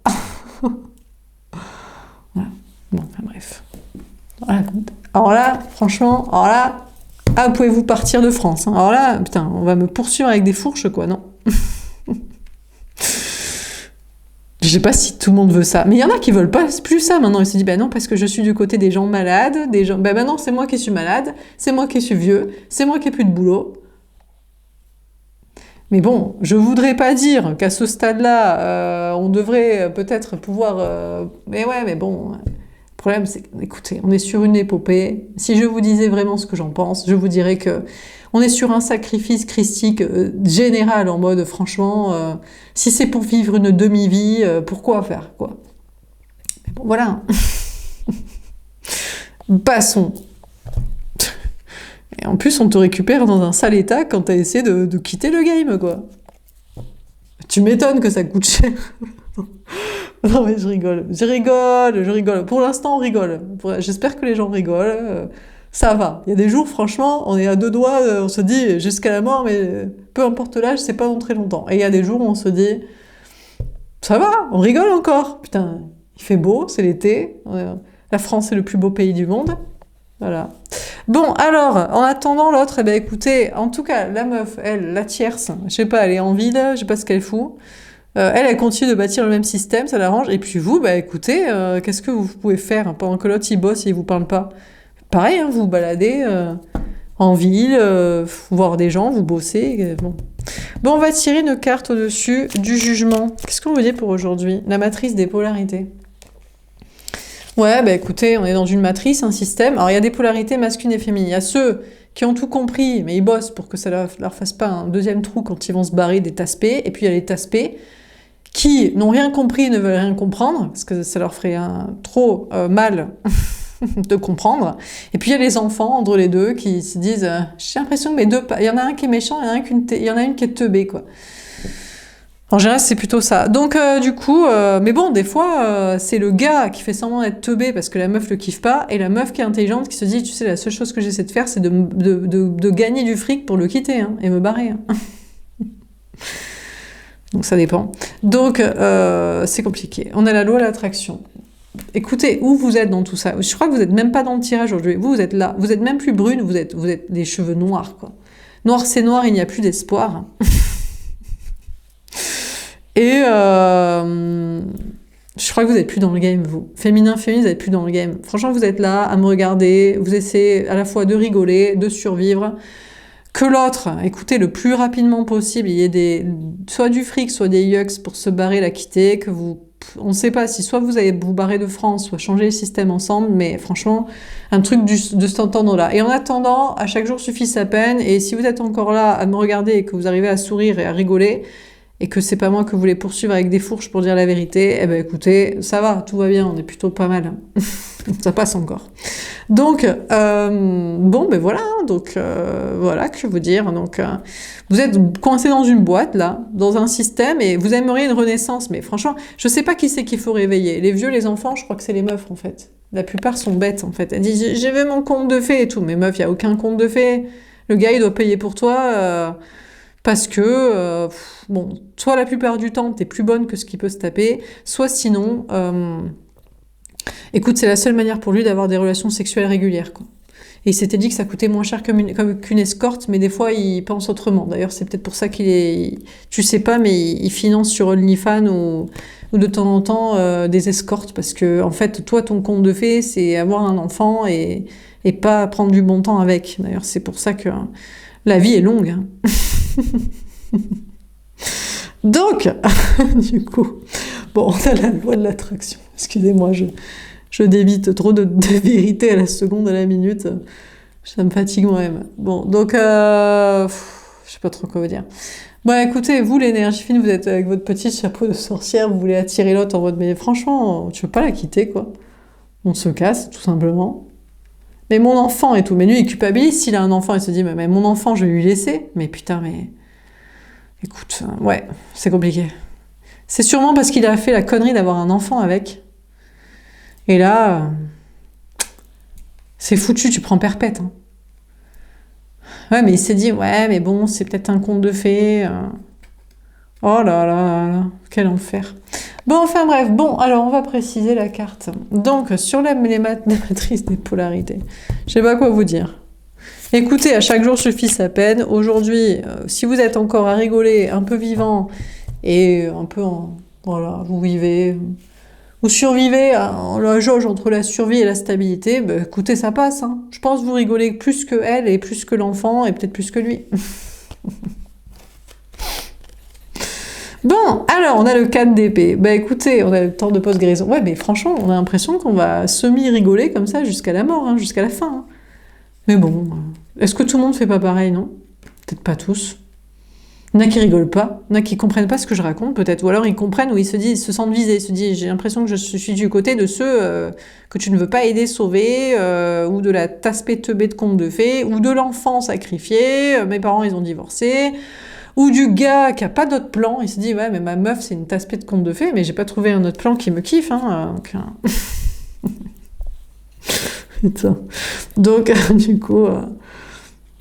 Voilà. Bon, enfin, bref. Voilà. Alors là, franchement, pouvez-vous partir de France, hein. Alors là, putain, on va me poursuivre avec des fourches, quoi, non? Je sais pas si tout le monde veut ça. Mais il y en a qui veulent pas plus ça maintenant. Ils se disent, ben non, parce que je suis du côté des gens malades, des gens... Ben maintenant, c'est moi qui suis malade, c'est moi qui suis vieux, c'est moi qui ai plus de boulot. Mais bon, je voudrais pas dire qu'à ce stade-là, on devrait peut-être pouvoir... Mais ouais, mais bon... Le problème, c'est écoutez, on est sur une épopée. Si je vous disais vraiment ce que j'en pense, je vous dirais que on est sur un sacrifice christique général, en mode, franchement, si c'est pour vivre une demi-vie, pourquoi faire, quoi? Mais bon, voilà. Passons. Et en plus, on te récupère dans un sale état quand t'as essayé de quitter le game, quoi. Tu m'étonnes que ça coûte cher. Non mais je rigole. Pour l'instant, on rigole. J'espère que les gens rigolent. Ça va. Il y a des jours, franchement, on est à 2 doigts, on se dit jusqu'à la mort, mais peu importe l'âge, c'est pas dans très longtemps. Et il y a des jours où on se dit, ça va, on rigole encore. Putain, il fait beau, c'est l'été. La France est le plus beau pays du monde. Voilà. Bon, alors, en attendant l'autre, eh ben écoutez, en tout cas, la meuf, elle, la tierce, je sais pas, elle est en ville, je sais pas ce qu'elle fout. Elle continue de bâtir le même système, ça l'arrange. Et puis vous, bah écoutez, qu'est-ce que vous pouvez faire pendant que l'autre il bosse et il vous parle pas? Pareil, hein, vous vous baladez en ville, voir des gens, vous bossez. Bon, on va tirer une carte au-dessus du jugement. Qu'est-ce qu'on veut dire pour aujourd'hui? La matrice des polarités. Ouais, bah écoutez, on est dans une matrice, un système. Alors il y a des polarités masculines et féminines. Il y a ceux qui ont tout compris, mais ils bossent pour que ça leur fasse pas un deuxième trou quand ils vont se barrer des taspés. Et puis il y a les taspés qui n'ont rien compris et ne veulent rien comprendre, parce que ça leur ferait trop mal de comprendre. Et puis il y a les enfants, entre les deux, qui se disent j'ai l'impression que mes deux... Il y en a un qui est méchant, il y en a une qui est teubée, quoi. En général, c'est plutôt ça. Donc, du coup, mais bon, des fois, c'est le gars qui fait semblant d'être teubé parce que la meuf le kiffe pas, et la meuf qui est intelligente qui se dit, tu sais, la seule chose que j'essaie de faire, c'est de gagner du fric pour le quitter, hein, et me barrer. Hein. Donc, ça dépend. Donc, c'est compliqué. On a la loi de l'attraction. Écoutez, où vous êtes dans tout ça? Je crois que vous n'êtes même pas dans le tirage aujourd'hui. Vous êtes là. Vous êtes même plus brune, vous êtes des cheveux noirs, quoi. Noir, c'est noir, il n'y a plus d'espoir. Et je crois que vous n'êtes plus dans le game, vous. Féminin, vous n'êtes plus dans le game. Franchement, vous êtes là à me regarder, vous essayez à la fois de rigoler, de survivre. Que l'autre, écoutez, le plus rapidement possible, il y ait soit du fric, soit des yucks pour se barrer, la quitter, que vous... On ne sait pas si soit vous allez vous barrer de France, soit changer le système ensemble, mais franchement, un truc de cet ordre-là. Et en attendant, à chaque jour suffit sa peine, et si vous êtes encore là à me regarder et que vous arrivez à sourire et à rigoler, et que c'est pas moi que vous voulez poursuivre avec des fourches pour dire la vérité, eh ben écoutez, ça va, tout va bien, on est plutôt pas mal. Ça passe encore. Donc, bon, ben voilà, donc voilà, que je veux dire. Donc, vous êtes coincé dans une boîte, là, dans un système, et vous aimeriez une renaissance, mais franchement, je sais pas qui c'est qu'il faut réveiller. Les vieux, les enfants, je crois que c'est les meufs, en fait. La plupart sont bêtes, en fait. Elles disent, j'ai vu mon conte de fées et tout, mais meuf, il y a aucun conte de fées. Le gars, il doit payer pour toi... parce que, bon, soit la plupart du temps, t'es plus bonne que ce qu'il peut se taper, soit sinon, écoute, c'est la seule manière pour lui d'avoir des relations sexuelles régulières, quoi. Et il s'était dit que ça coûtait moins cher qu'une escorte, mais des fois, il pense autrement. D'ailleurs, c'est peut-être pour ça qu'il est... Tu sais pas, mais il finance sur OnlyFans ou de temps en temps des escortes, parce que, en fait, toi, ton conte de fées, c'est avoir un enfant et pas prendre du bon temps avec. D'ailleurs, c'est pour ça que la vie est longue, hein. Donc, du coup, bon, on a la loi de l'attraction. Excusez-moi, je débite trop de vérité à la seconde, à la minute. Ça me fatigue moi-même. Bon, donc, je sais pas trop quoi vous dire. Bon, écoutez, vous, l'énergie fine, vous êtes avec votre petit chapeau de sorcière, vous voulez attirer l'autre en mode, mais franchement, tu veux pas la quitter, quoi. On se casse, tout simplement. Mais mon enfant et tout. Mais lui, il culpabilise. S'il a un enfant, il se dit, mais mon enfant, je vais lui laisser. Mais putain, mais... Écoute, ouais, c'est compliqué. C'est sûrement parce qu'il a fait la connerie d'avoir un enfant avec. Et là, c'est foutu, tu prends perpète. Hein. Ouais, mais il s'est dit, ouais, mais bon, c'est peut-être un conte de fées. Oh là là là, quel enfer. Bon, enfin bref, bon, alors on va préciser la carte. Donc, sur les matrices des polarités, je sais pas quoi vous dire. Écoutez, à chaque jour suffit sa peine. Aujourd'hui, si vous êtes encore à rigoler, un peu vivant, et un peu en... Voilà, vous vivez... Vous survivez en la jauge entre la survie et la stabilité, bah, écoutez, ça passe. Hein. Je pense que vous rigolez plus que elle, et plus que l'enfant, et peut-être plus que lui. Bon, alors, on a le 4 d'épée. Bah écoutez, on a le temps de post-guérison. Ouais, mais franchement, on a l'impression qu'on va semi-rigoler comme ça jusqu'à la mort, hein, jusqu'à la fin. Hein. Mais bon, est-ce que tout le monde fait pas pareil, non? Peut-être pas tous. Il y en a qui rigolent pas, il y en a qui comprennent pas ce que je raconte, peut-être. Ou alors ils comprennent ou ils se sentent visés, ils se disent, j'ai l'impression que je suis du côté de ceux que tu ne veux pas aider, sauver, ou de la tasse teubée de conte de fées, ou de l'enfant sacrifié, mes parents ils ont divorcé, ou du gars qui a pas d'autre plan, il se dit, ouais, mais ma meuf c'est une tasse de conte de fées, mais j'ai pas trouvé un autre plan qui me kiffe, hein, Putain. Donc, du coup,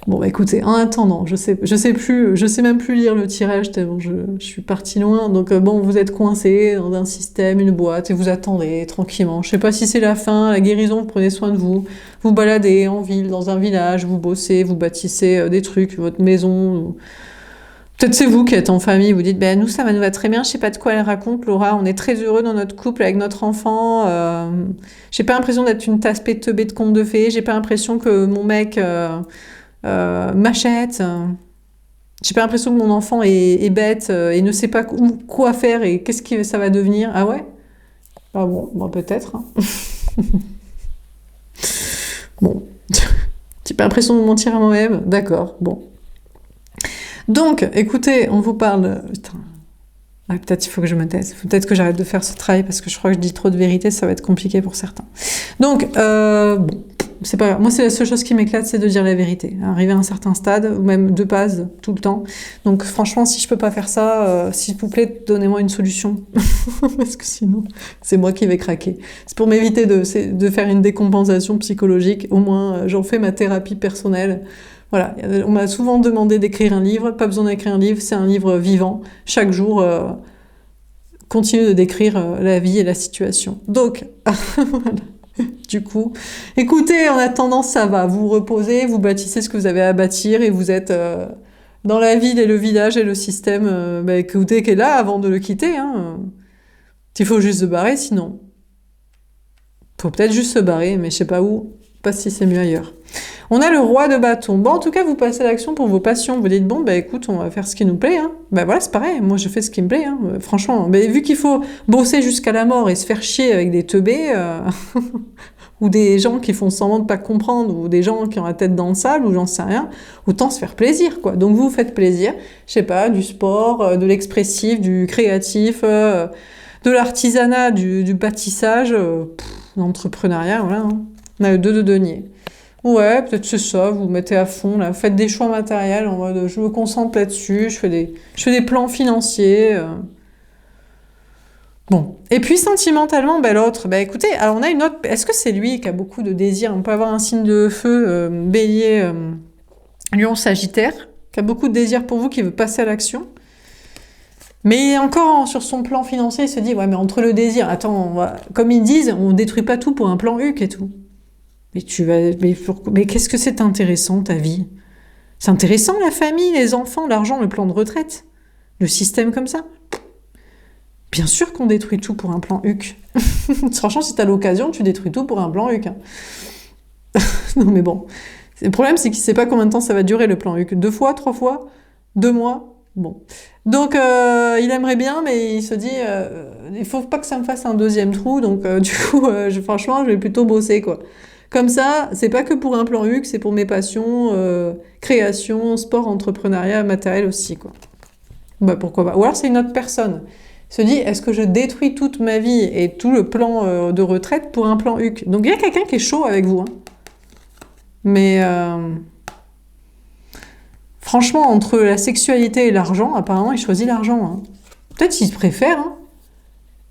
bon, bah, écoutez, en attendant, je sais même plus lire le tirage tellement je suis partie loin. Donc, bon, vous êtes coincé dans un système, une boîte, et vous attendez tranquillement. Je sais pas si c'est la fin, la guérison, vous prenez soin de vous. Vous baladez en ville, dans un village, vous bossez, vous bâtissez des trucs, votre maison. Peut-être c'est vous qui êtes en famille, vous dites, ben nous ça nous va très bien, je sais pas de quoi elle raconte, Laura, on est très heureux dans notre couple avec notre enfant, j'ai pas l'impression d'être une tasse teubée de conte de fées, j'ai pas l'impression que mon mec m'achète, j'ai pas l'impression que mon enfant est bête et ne sait pas quoi faire et qu'est-ce que ça va devenir. Ah ouais? Ah bon, bah peut-être. Hein. Bon, j'ai pas l'impression de mentir à moi-même, d'accord, bon. Donc, écoutez, on vous parle... Putain. Ah, peut-être il faut que je me taise. Peut-être que j'arrête de faire ce travail parce que je crois que je dis trop de vérité, ça va être compliqué pour certains. Donc, bon. c'est pas grave. Moi, c'est la seule chose qui m'éclate, c'est de dire la vérité. Arriver à un certain stade, ou même de base, tout le temps. Donc, franchement, si je peux pas faire ça, s'il vous plaît, donnez-moi une solution. Parce que sinon, c'est moi qui vais craquer. C'est pour m'éviter de faire une décompensation psychologique. Au moins, j'en fais ma thérapie personnelle. Voilà. On m'a souvent demandé d'écrire un livre. Pas besoin d'écrire un livre, c'est un livre vivant. Chaque jour, continue de décrire la vie et la situation. Donc, voilà. Du coup, écoutez, en attendant, ça va. Vous reposez, vous bâtissez ce que vous avez à bâtir et vous êtes dans la ville et le village et le système écoutez, qui est là avant de le quitter. Hein. Il faut juste se barrer, sinon. Il faut peut-être juste se barrer, mais je sais pas où. Pas si c'est mieux ailleurs. On a le roi de bâton. Bon, en tout cas, vous passez à l'action pour vos passions. Vous dites, bon, écoute, on va faire ce qui nous plaît. Hein. Voilà, c'est pareil. Moi, je fais ce qui me plaît. Hein. Franchement, vu qu'il faut bosser jusqu'à la mort et se faire chier avec des teubés, ou des gens qui font semblant de pas comprendre, ou des gens qui ont la tête dans le sable, ou j'en sais rien, autant se faire plaisir, quoi. Donc, vous faites plaisir. Je sais pas, du sport, de l'expressif, du créatif, de l'artisanat, du bâtissage, l'entrepreneuriat, voilà. Hein. On a le 2 de denier. Ouais, peut-être c'est ça, vous vous mettez à fond, là, faites des choix matériels en mode je me concentre là-dessus, je fais des plans financiers. Bon. Et puis sentimentalement, l'autre, écoutez, alors on a une autre. Est-ce que c'est lui qui a beaucoup de désirs? On peut avoir un signe de feu, bélier, lion, sagittaire, qui a beaucoup de désirs pour vous, qui veut passer à l'action. Mais encore sur son plan financier, il se dit, ouais, mais entre le désir, attends, comme ils disent, on détruit pas tout pour un plan HUC et tout. Mais qu'est-ce que c'est intéressant, ta vie? C'est intéressant, la famille, les enfants, l'argent, le plan de retraite, le système comme ça. Bien sûr qu'on détruit tout pour un plan HUC. Franchement, si t'as l'occasion, tu détruis tout pour un plan HUC. Hein. Non, mais bon. Le problème, c'est qu'il sait pas combien de temps ça va durer, le plan HUC. 2 fois, 3 fois, 2 mois. Bon. Donc, il aimerait bien, mais il se dit, il faut pas que ça me fasse un deuxième trou. Donc, du coup, franchement, je vais plutôt bosser, quoi. Comme ça, c'est pas que pour un plan HUC, c'est pour mes passions, création, sport, entrepreneuriat, matériel aussi, quoi. Pourquoi pas. Ou alors, c'est une autre personne. Il se dit, est-ce que je détruis toute ma vie et tout le plan de retraite pour un plan HUC? Donc, il y a quelqu'un qui est chaud avec vous. Hein. Mais, franchement, entre la sexualité et l'argent, apparemment, il choisit l'argent. Hein. Peut-être qu'il préfère. Hein.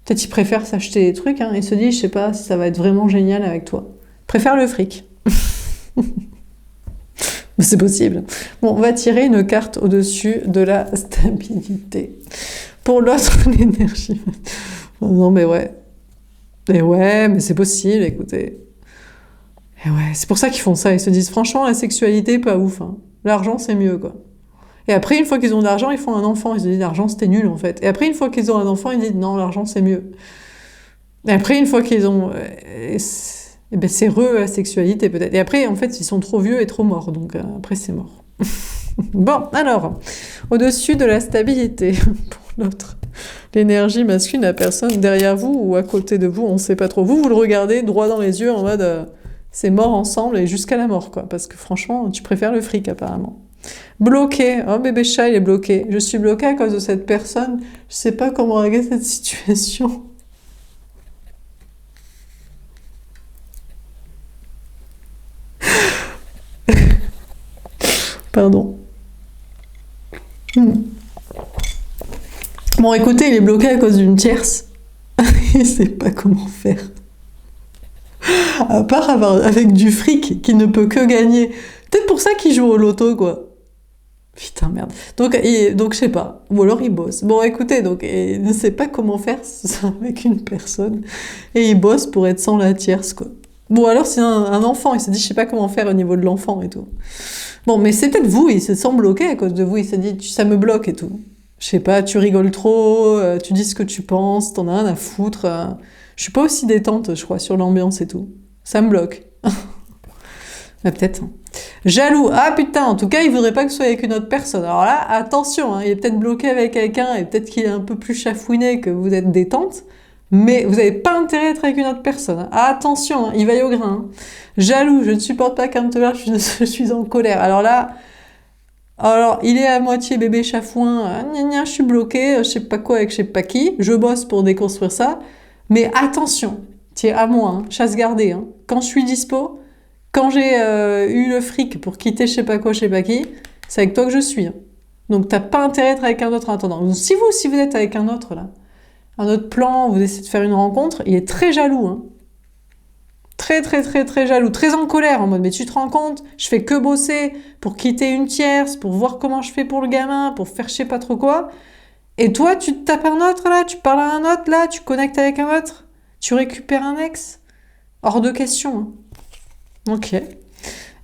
Peut-être qu'il préfère s'acheter des trucs. Hein. Il se dit, je sais pas si ça va être vraiment génial avec toi. Préfère le fric. C'est possible. Bon, on va tirer une carte au-dessus de la stabilité. Pour l'autre, l'énergie. Non, mais ouais. Et ouais, mais c'est possible, écoutez. Et ouais, c'est pour ça qu'ils font ça. Ils se disent, franchement, la sexualité, pas ouf. Hein. L'argent, c'est mieux, quoi. Et après, une fois qu'ils ont de l'argent, ils font un enfant. Ils se disent, l'argent, c'était nul, en fait. Et après, une fois qu'ils ont un enfant, ils disent, non, l'argent, c'est mieux. Et après, une fois qu'ils ont... c'est la sexualité, peut-être. Et après, en fait, ils sont trop vieux et trop morts. Donc, après, c'est mort. Bon, alors, au-dessus de la stabilité, pour l'autre, l'énergie masculine, la personne derrière vous ou à côté de vous, on ne sait pas trop. Vous le regardez droit dans les yeux en mode c'est mort ensemble et jusqu'à la mort, quoi. Parce que franchement, tu préfères le fric, apparemment. Bloqué. Oh, bébé chat, il est bloqué. Je suis bloqué à cause de cette personne. Je sais pas comment régler cette situation. Pardon. Bon, écoutez, il est bloqué à cause d'une tierce. Il sait pas comment faire. À part avec du fric qu'il ne peut que gagner. Peut-être pour ça qu'il joue au loto, quoi. Putain, merde. Donc, je sais pas. Ou alors il bosse. Bon, écoutez, donc, il ne sait pas comment faire ça avec une personne. Et il bosse pour être sans la tierce, quoi. Bon, alors c'est un enfant. Il se dit, je sais pas comment faire au niveau de l'enfant et tout. Bon, mais c'est peut-être vous. Il se sent bloqué à cause de vous. Il se dit, ça me bloque et tout. Je sais pas, tu rigoles trop, tu dis ce que tu penses, t'en as rien à foutre. Je suis pas aussi détente, je crois, sur l'ambiance et tout. Ça me bloque. Mais peut-être. Jaloux. Ah putain, en tout cas, il voudrait pas que ce soit avec une autre personne. Alors là, attention, hein, il est peut-être bloqué avec quelqu'un et peut-être qu'il est un peu plus chafouiné que vous êtes détente, mais vous n'avez pas intérêt à être avec une autre personne. Ah, attention, hein, il va y au grain. Hein. Jaloux, je ne supporte pas quand je suis en colère. Alors, il est à moitié bébé chafouin, je suis bloqué, je sais pas quoi avec je sais pas qui, je bosse pour déconstruire ça, mais attention, tiens, à moi, hein, chasse gardée, hein. Quand je suis dispo, quand j'ai eu le fric pour quitter je sais pas quoi, je sais pas qui, c'est avec toi que je suis. Hein. Donc t'as pas intérêt d'être avec un autre en attendant. Donc, si vous êtes avec un autre là, un autre plan, vous essayez de faire une rencontre, il est très jaloux. Hein. Très, très, très, très jaloux. Très en colère, en mode, mais tu te rends compte, je fais que bosser pour quitter une tierce, pour voir comment je fais pour le gamin, pour faire je sais pas trop quoi. Et toi, tu te tapes un autre là, tu parles à un autre là, tu connectes avec un autre, tu récupères un ex. Hors de question. Hein. Ok.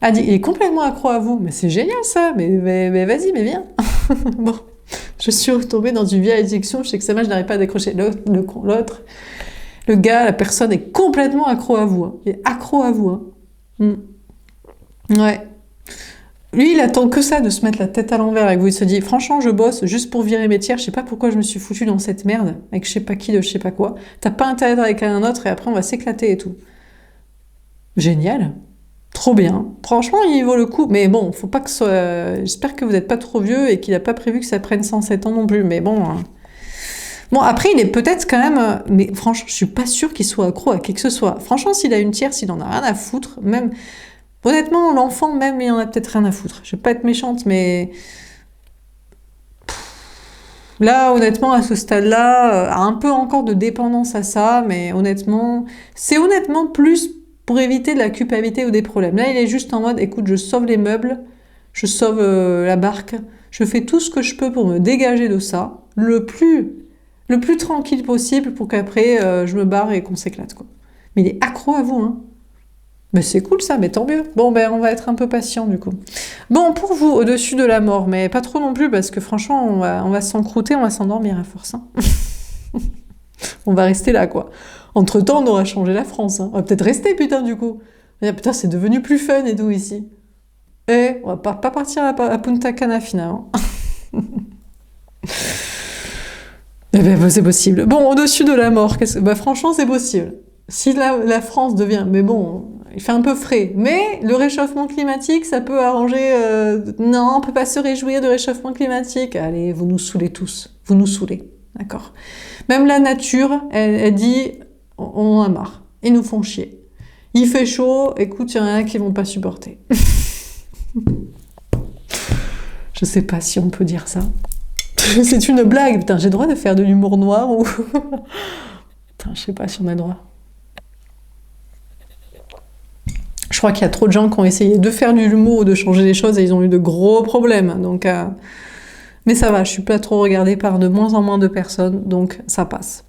Ah, il est complètement accro à vous. Mais c'est génial ça. Mais vas-y, mais viens. Bon. Je suis retombée dans une vieille addiction. Je sais que ça marche, je n'arrive pas à décrocher l'autre. Le gars, la personne est complètement accro à vous. Hein. Il est accro à vous. Hein. Ouais. Lui, il attend que ça, de se mettre la tête à l'envers avec vous. Il se dit, franchement, je bosse juste pour virer mes tiers. Je sais pas pourquoi je me suis foutue dans cette merde avec je sais pas qui de je sais pas quoi. T'as pas intérêt d'être avec un autre et après on va s'éclater et tout. Génial. Trop bien. Franchement, il vaut le coup. Mais bon, faut pas que ce soit... J'espère que vous n'êtes pas trop vieux et qu'il n'a pas prévu que ça prenne 107 ans non plus. Mais bon... Hein. Bon, après, il est peut-être quand même... Mais franchement, je suis pas sûre qu'il soit accro à qui que ce soit. Franchement, s'il a une tierce, il en a rien à foutre. Même... Honnêtement, l'enfant, même, il en a peut-être rien à foutre. Je vais pas être méchante, mais... Là, honnêtement, à ce stade-là, un peu encore de dépendance à ça, mais honnêtement... C'est honnêtement plus... pour éviter de la culpabilité ou des problèmes. Là, il est juste en mode, écoute, je sauve les meubles, je sauve la barque, je fais tout ce que je peux pour me dégager de ça, le plus tranquille possible pour qu'après, je me barre et qu'on s'éclate, quoi. Mais il est accro à vous, hein. Mais c'est cool ça, mais tant mieux. Bon, ben, on va être un peu patient, du coup. Bon, pour vous, au-dessus de la mort, mais pas trop non plus, parce que franchement, on va s'encrouter, on va s'endormir à force, hein. On va rester là, quoi. Entre-temps, on aura changé la France. Hein. On va peut-être rester, putain, du coup. Putain, c'est devenu plus fun et tout, ici. Et on va pas partir à Punta Cana, finalement. Eh ben, c'est possible. Bon, au-dessus de la mort, bah, franchement, c'est possible. Si la France devient... Mais bon, il fait un peu frais. Mais le réchauffement climatique, ça peut arranger... Non, on peut pas se réjouir du réchauffement climatique. Allez, vous nous saoulez tous. Vous nous saoulez. D'accord. Même la nature, elle dit... On en a marre. Ils nous font chier. Il fait chaud, écoute, il y en a qui vont pas supporter. Je sais pas si on peut dire ça. C'est une blague, putain, j'ai le droit de faire de l'humour noir ou... Putain, je sais pas si on a le droit. Je crois qu'il y a trop de gens qui ont essayé de faire de l'humour ou de changer les choses et ils ont eu de gros problèmes. Donc, mais ça va, je suis pas trop regardée par de moins en moins de personnes, donc ça passe.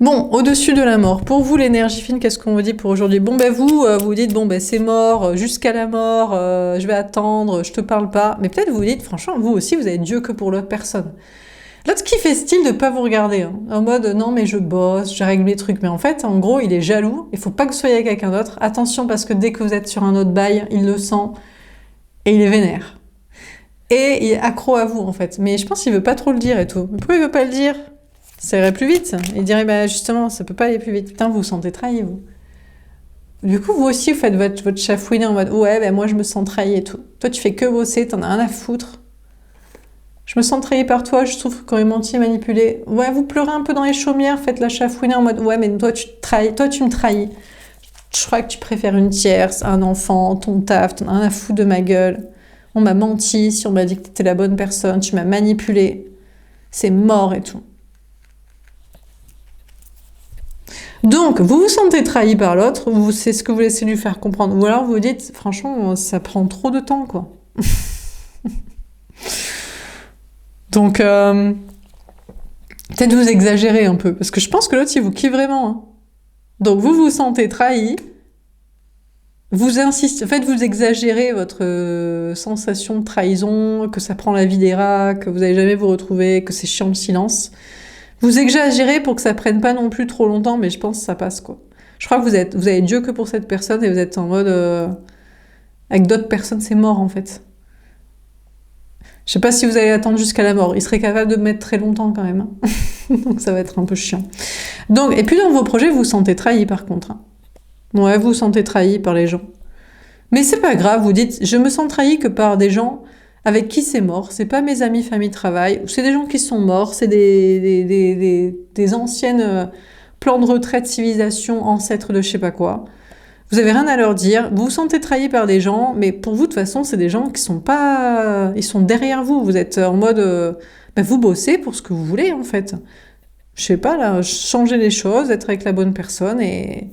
Bon, au-dessus de la mort, pour vous l'énergie fine, qu'est-ce qu'on vous dit pour aujourd'hui? Bon, ben vous dites, bon, ben c'est mort, jusqu'à la mort, je vais attendre, je te parle pas. Mais peut-être vous dites, franchement, vous aussi, vous avez Dieu que pour l'autre personne. L'autre qui fait style de pas vous regarder, hein, en mode, non, mais je bosse, je règle mes trucs. Mais en fait, en gros, il est jaloux, il faut pas que vous soyez avec quelqu'un d'autre. Attention, parce que dès que vous êtes sur un autre bail, il le sent, et il est vénère. Et il est accro à vous, en fait. Mais je pense qu'il veut pas trop le dire et tout. Mais pourquoi il veut pas le dire? Ça irait plus vite. Il dirait, bah justement, ça peut pas aller plus vite. Putain, vous vous sentez trahi, vous. Du coup, vous aussi, vous faites votre chafouiner en mode, ouais, ben moi, je me sens trahi et tout. Toi, tu fais que bosser, t'en as rien à foutre. Je me sens trahi par toi, je trouve qu'on est menti et manipulé. Ouais, vous pleurez un peu dans les chaumières, faites la chafouiner en mode, ouais, mais toi, tu me trahis. Je crois que tu préfères une tierce, un enfant, ton taf, t'en as rien à foutre de ma gueule. On m'a menti, si on m'a dit que t'étais la bonne personne, tu m'as manipulé. C'est mort et tout. Donc, vous vous sentez trahi par l'autre, c'est ce que vous laissez lui faire comprendre. Ou alors vous vous dites, franchement, ça prend trop de temps, quoi. Donc, peut-être vous exagérez un peu, parce que je pense que l'autre, il vous kiffe vraiment. Hein. Donc, vous vous sentez trahi, vous insistez, en fait, vous exagérez votre sensation de trahison, que ça prend la vie des rats, que vous n'allez jamais vous retrouver, que c'est chiant le silence. Vous exagérez pour que ça prenne pas non plus trop longtemps, mais je pense que ça passe, quoi. Je crois que vous avez Dieu que pour cette personne et vous êtes en mode... avec d'autres personnes, c'est mort, en fait. Je sais pas si vous allez attendre jusqu'à la mort. Il serait capable de mettre très longtemps, quand même. Hein. Donc, ça va être un peu chiant. Donc, et puis, dans vos projets, vous vous sentez trahi, par contre. Hein. Ouais, vous vous sentez trahi par les gens. Mais c'est pas grave, vous dites, je me sens trahi que par des gens... avec qui c'est mort, c'est pas mes amis, famille, travail, c'est des gens qui sont morts, c'est des anciennes plans de retraite, civilisation, ancêtres de je sais pas quoi. Vous avez rien à leur dire. Vous vous sentez trahi par des gens, mais pour vous, de toute façon, c'est des gens qui sont pas... Ils sont derrière vous. Vous êtes en mode... vous bossez pour ce que vous voulez, en fait. Je sais pas, là, changer les choses, être avec la bonne personne et...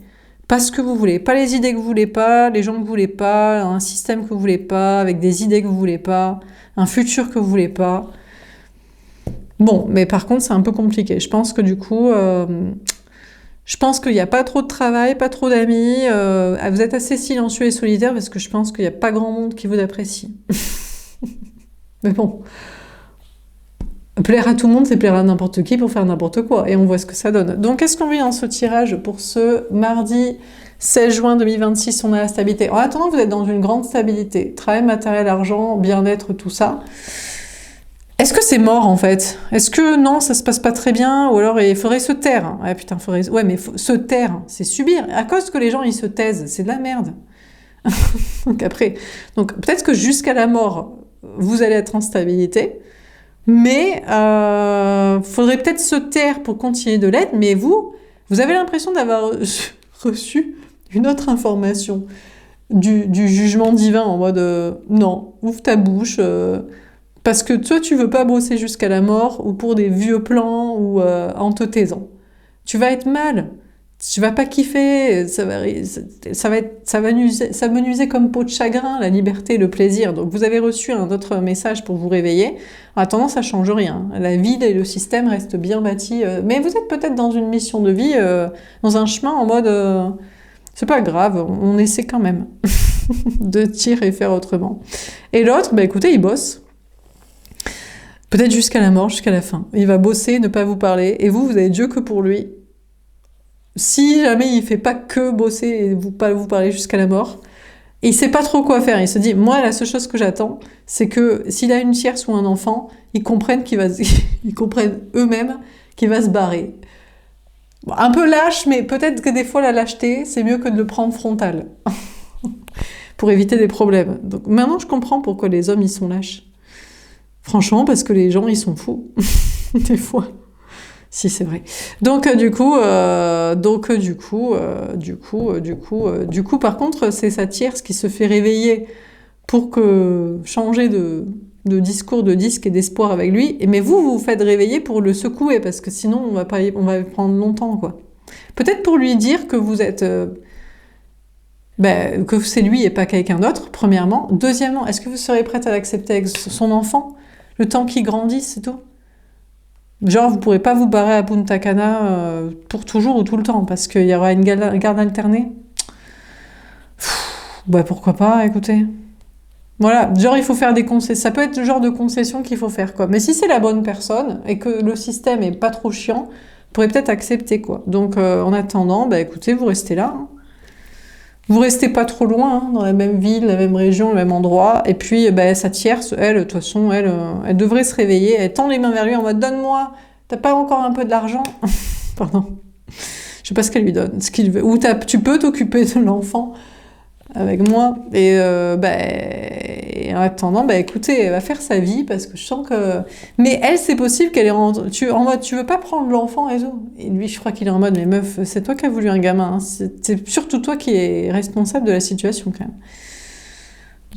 Pas ce que vous voulez, pas les idées que vous voulez pas, les gens que vous voulez pas, un système que vous voulez pas, avec des idées que vous voulez pas, un futur que vous voulez pas. Bon, mais par contre, c'est un peu compliqué. Je pense que du coup, je pense qu'il n'y a pas trop de travail, pas trop d'amis. Vous êtes assez silencieux et solitaire parce que je pense qu'il n'y a pas grand monde qui vous apprécie. Mais bon, plaire à tout le monde, c'est plaire à n'importe qui pour faire n'importe quoi. Et on voit ce que ça donne. Donc, qu'est-ce qu'on vit dans ce tirage pour ce mardi 16 juin 2026? On a la stabilité. En attendant, vous êtes dans une grande stabilité. Travail, matériel, argent, bien-être, tout ça. Est-ce que c'est mort, en fait? Est-ce que non, ça se passe pas très bien? Ou alors il faudrait se taire? Ah putain, faudrait... Ouais, mais se taire, c'est subir. À cause que les gens, ils se taisent, c'est de la merde. Donc après... Donc peut-être que jusqu'à la mort, vous allez être en stabilité. Mais faudrait peut-être se taire pour continuer de l'être, mais vous avez l'impression d'avoir reçu une autre information du jugement divin en mode non, ouvre ta bouche, parce que toi tu veux pas bosser jusqu'à la mort ou pour des vieux plans ou en te taisant. Tu vas être mal, tu vas pas kiffer, ça va nuiser comme peau de chagrin, la liberté, le plaisir. Donc vous avez reçu un autre message pour vous réveiller. En attendant, ça change rien. La vie et le système restent bien bâtis. Mais vous êtes peut-être dans une mission de vie, dans un chemin en mode c'est pas grave, on essaie quand même de tirer et faire autrement. Et l'autre, écoutez, il bosse. Peut-être jusqu'à la mort, jusqu'à la fin. Il va bosser, ne pas vous parler. Et vous avez Dieu que pour lui. Si jamais il fait pas que bosser et pas vous parler jusqu'à la mort, et il sait pas trop quoi faire. Il se dit, moi, la seule chose que j'attends, c'est que s'il a une tierce ou un enfant, ils comprennent ils comprennent eux-mêmes qu'il va se barrer. Bon, un peu lâche, mais peut-être que des fois la lâcheté, c'est mieux que de le prendre frontal pour éviter des problèmes. Donc maintenant, je comprends pourquoi les hommes ils sont lâches. Franchement, parce que les gens ils sont fous des fois. Si, c'est vrai. Donc du coup, par contre, c'est sa tierce qui se fait réveiller pour changer de discours, de disque et d'espoir avec lui. Mais vous vous faites réveiller pour le secouer parce que sinon on va prendre longtemps, quoi. Peut-être pour lui dire que vous êtes, que c'est lui et pas quelqu'un d'autre. Premièrement. Deuxièmement, est-ce que vous serez prête à l'accepter avec son enfant, le temps qu'il grandisse, c'est tout? Genre, vous pourrez pas vous barrer à Punta Cana pour toujours ou tout le temps, parce qu'il y aura une garde alternée. Pourquoi pas, écoutez. Voilà, genre il faut faire des concessions. Ça peut être le genre de concession qu'il faut faire, quoi. Mais si c'est la bonne personne, et que le système est pas trop chiant, vous pourrez peut-être accepter, quoi. Donc, en attendant, écoutez, vous restez là. Hein. Vous restez pas trop loin, dans la même ville, la même région, le même endroit. Et puis, sa tierce, elle, de toute façon, elle devrait se réveiller. Elle tend les mains vers lui en mode « Donne-moi, t'as pas encore un peu de l'argent ?» Pardon. Je sais pas ce qu'elle lui donne, ce qu'il veut. Ou tu peux t'occuper de l'enfant avec moi. Et en attendant, écoutez, elle va faire sa vie parce que je sens que... Mais elle, c'est possible qu'elle est en mode, tu veux pas prendre l'enfant et tout. Et lui, je crois qu'il est en mode, mais meuf, c'est toi qui as voulu un gamin. Hein. C'est surtout toi qui es responsable de la situation, quand même.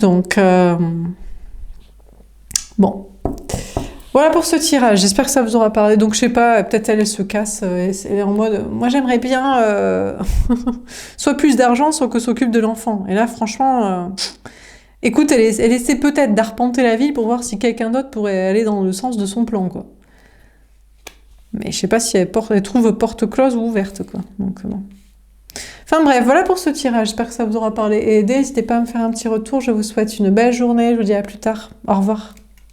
Donc, bon. Voilà pour ce tirage. J'espère que ça vous aura parlé. Donc, je sais pas, peut-être elle se casse. Elle est en mode, moi, j'aimerais bien soit plus d'argent, soit que s'occupe de l'enfant. Et là, franchement... Écoute, elle essaie peut-être d'arpenter la ville pour voir si quelqu'un d'autre pourrait aller dans le sens de son plan, quoi. Mais je sais pas si elle trouve porte close ou ouverte, quoi. Donc, bon. Enfin bref, voilà pour ce tirage. J'espère que ça vous aura parlé et aidé. N'hésitez pas à me faire un petit retour. Je vous souhaite une belle journée. Je vous dis à plus tard. Au revoir.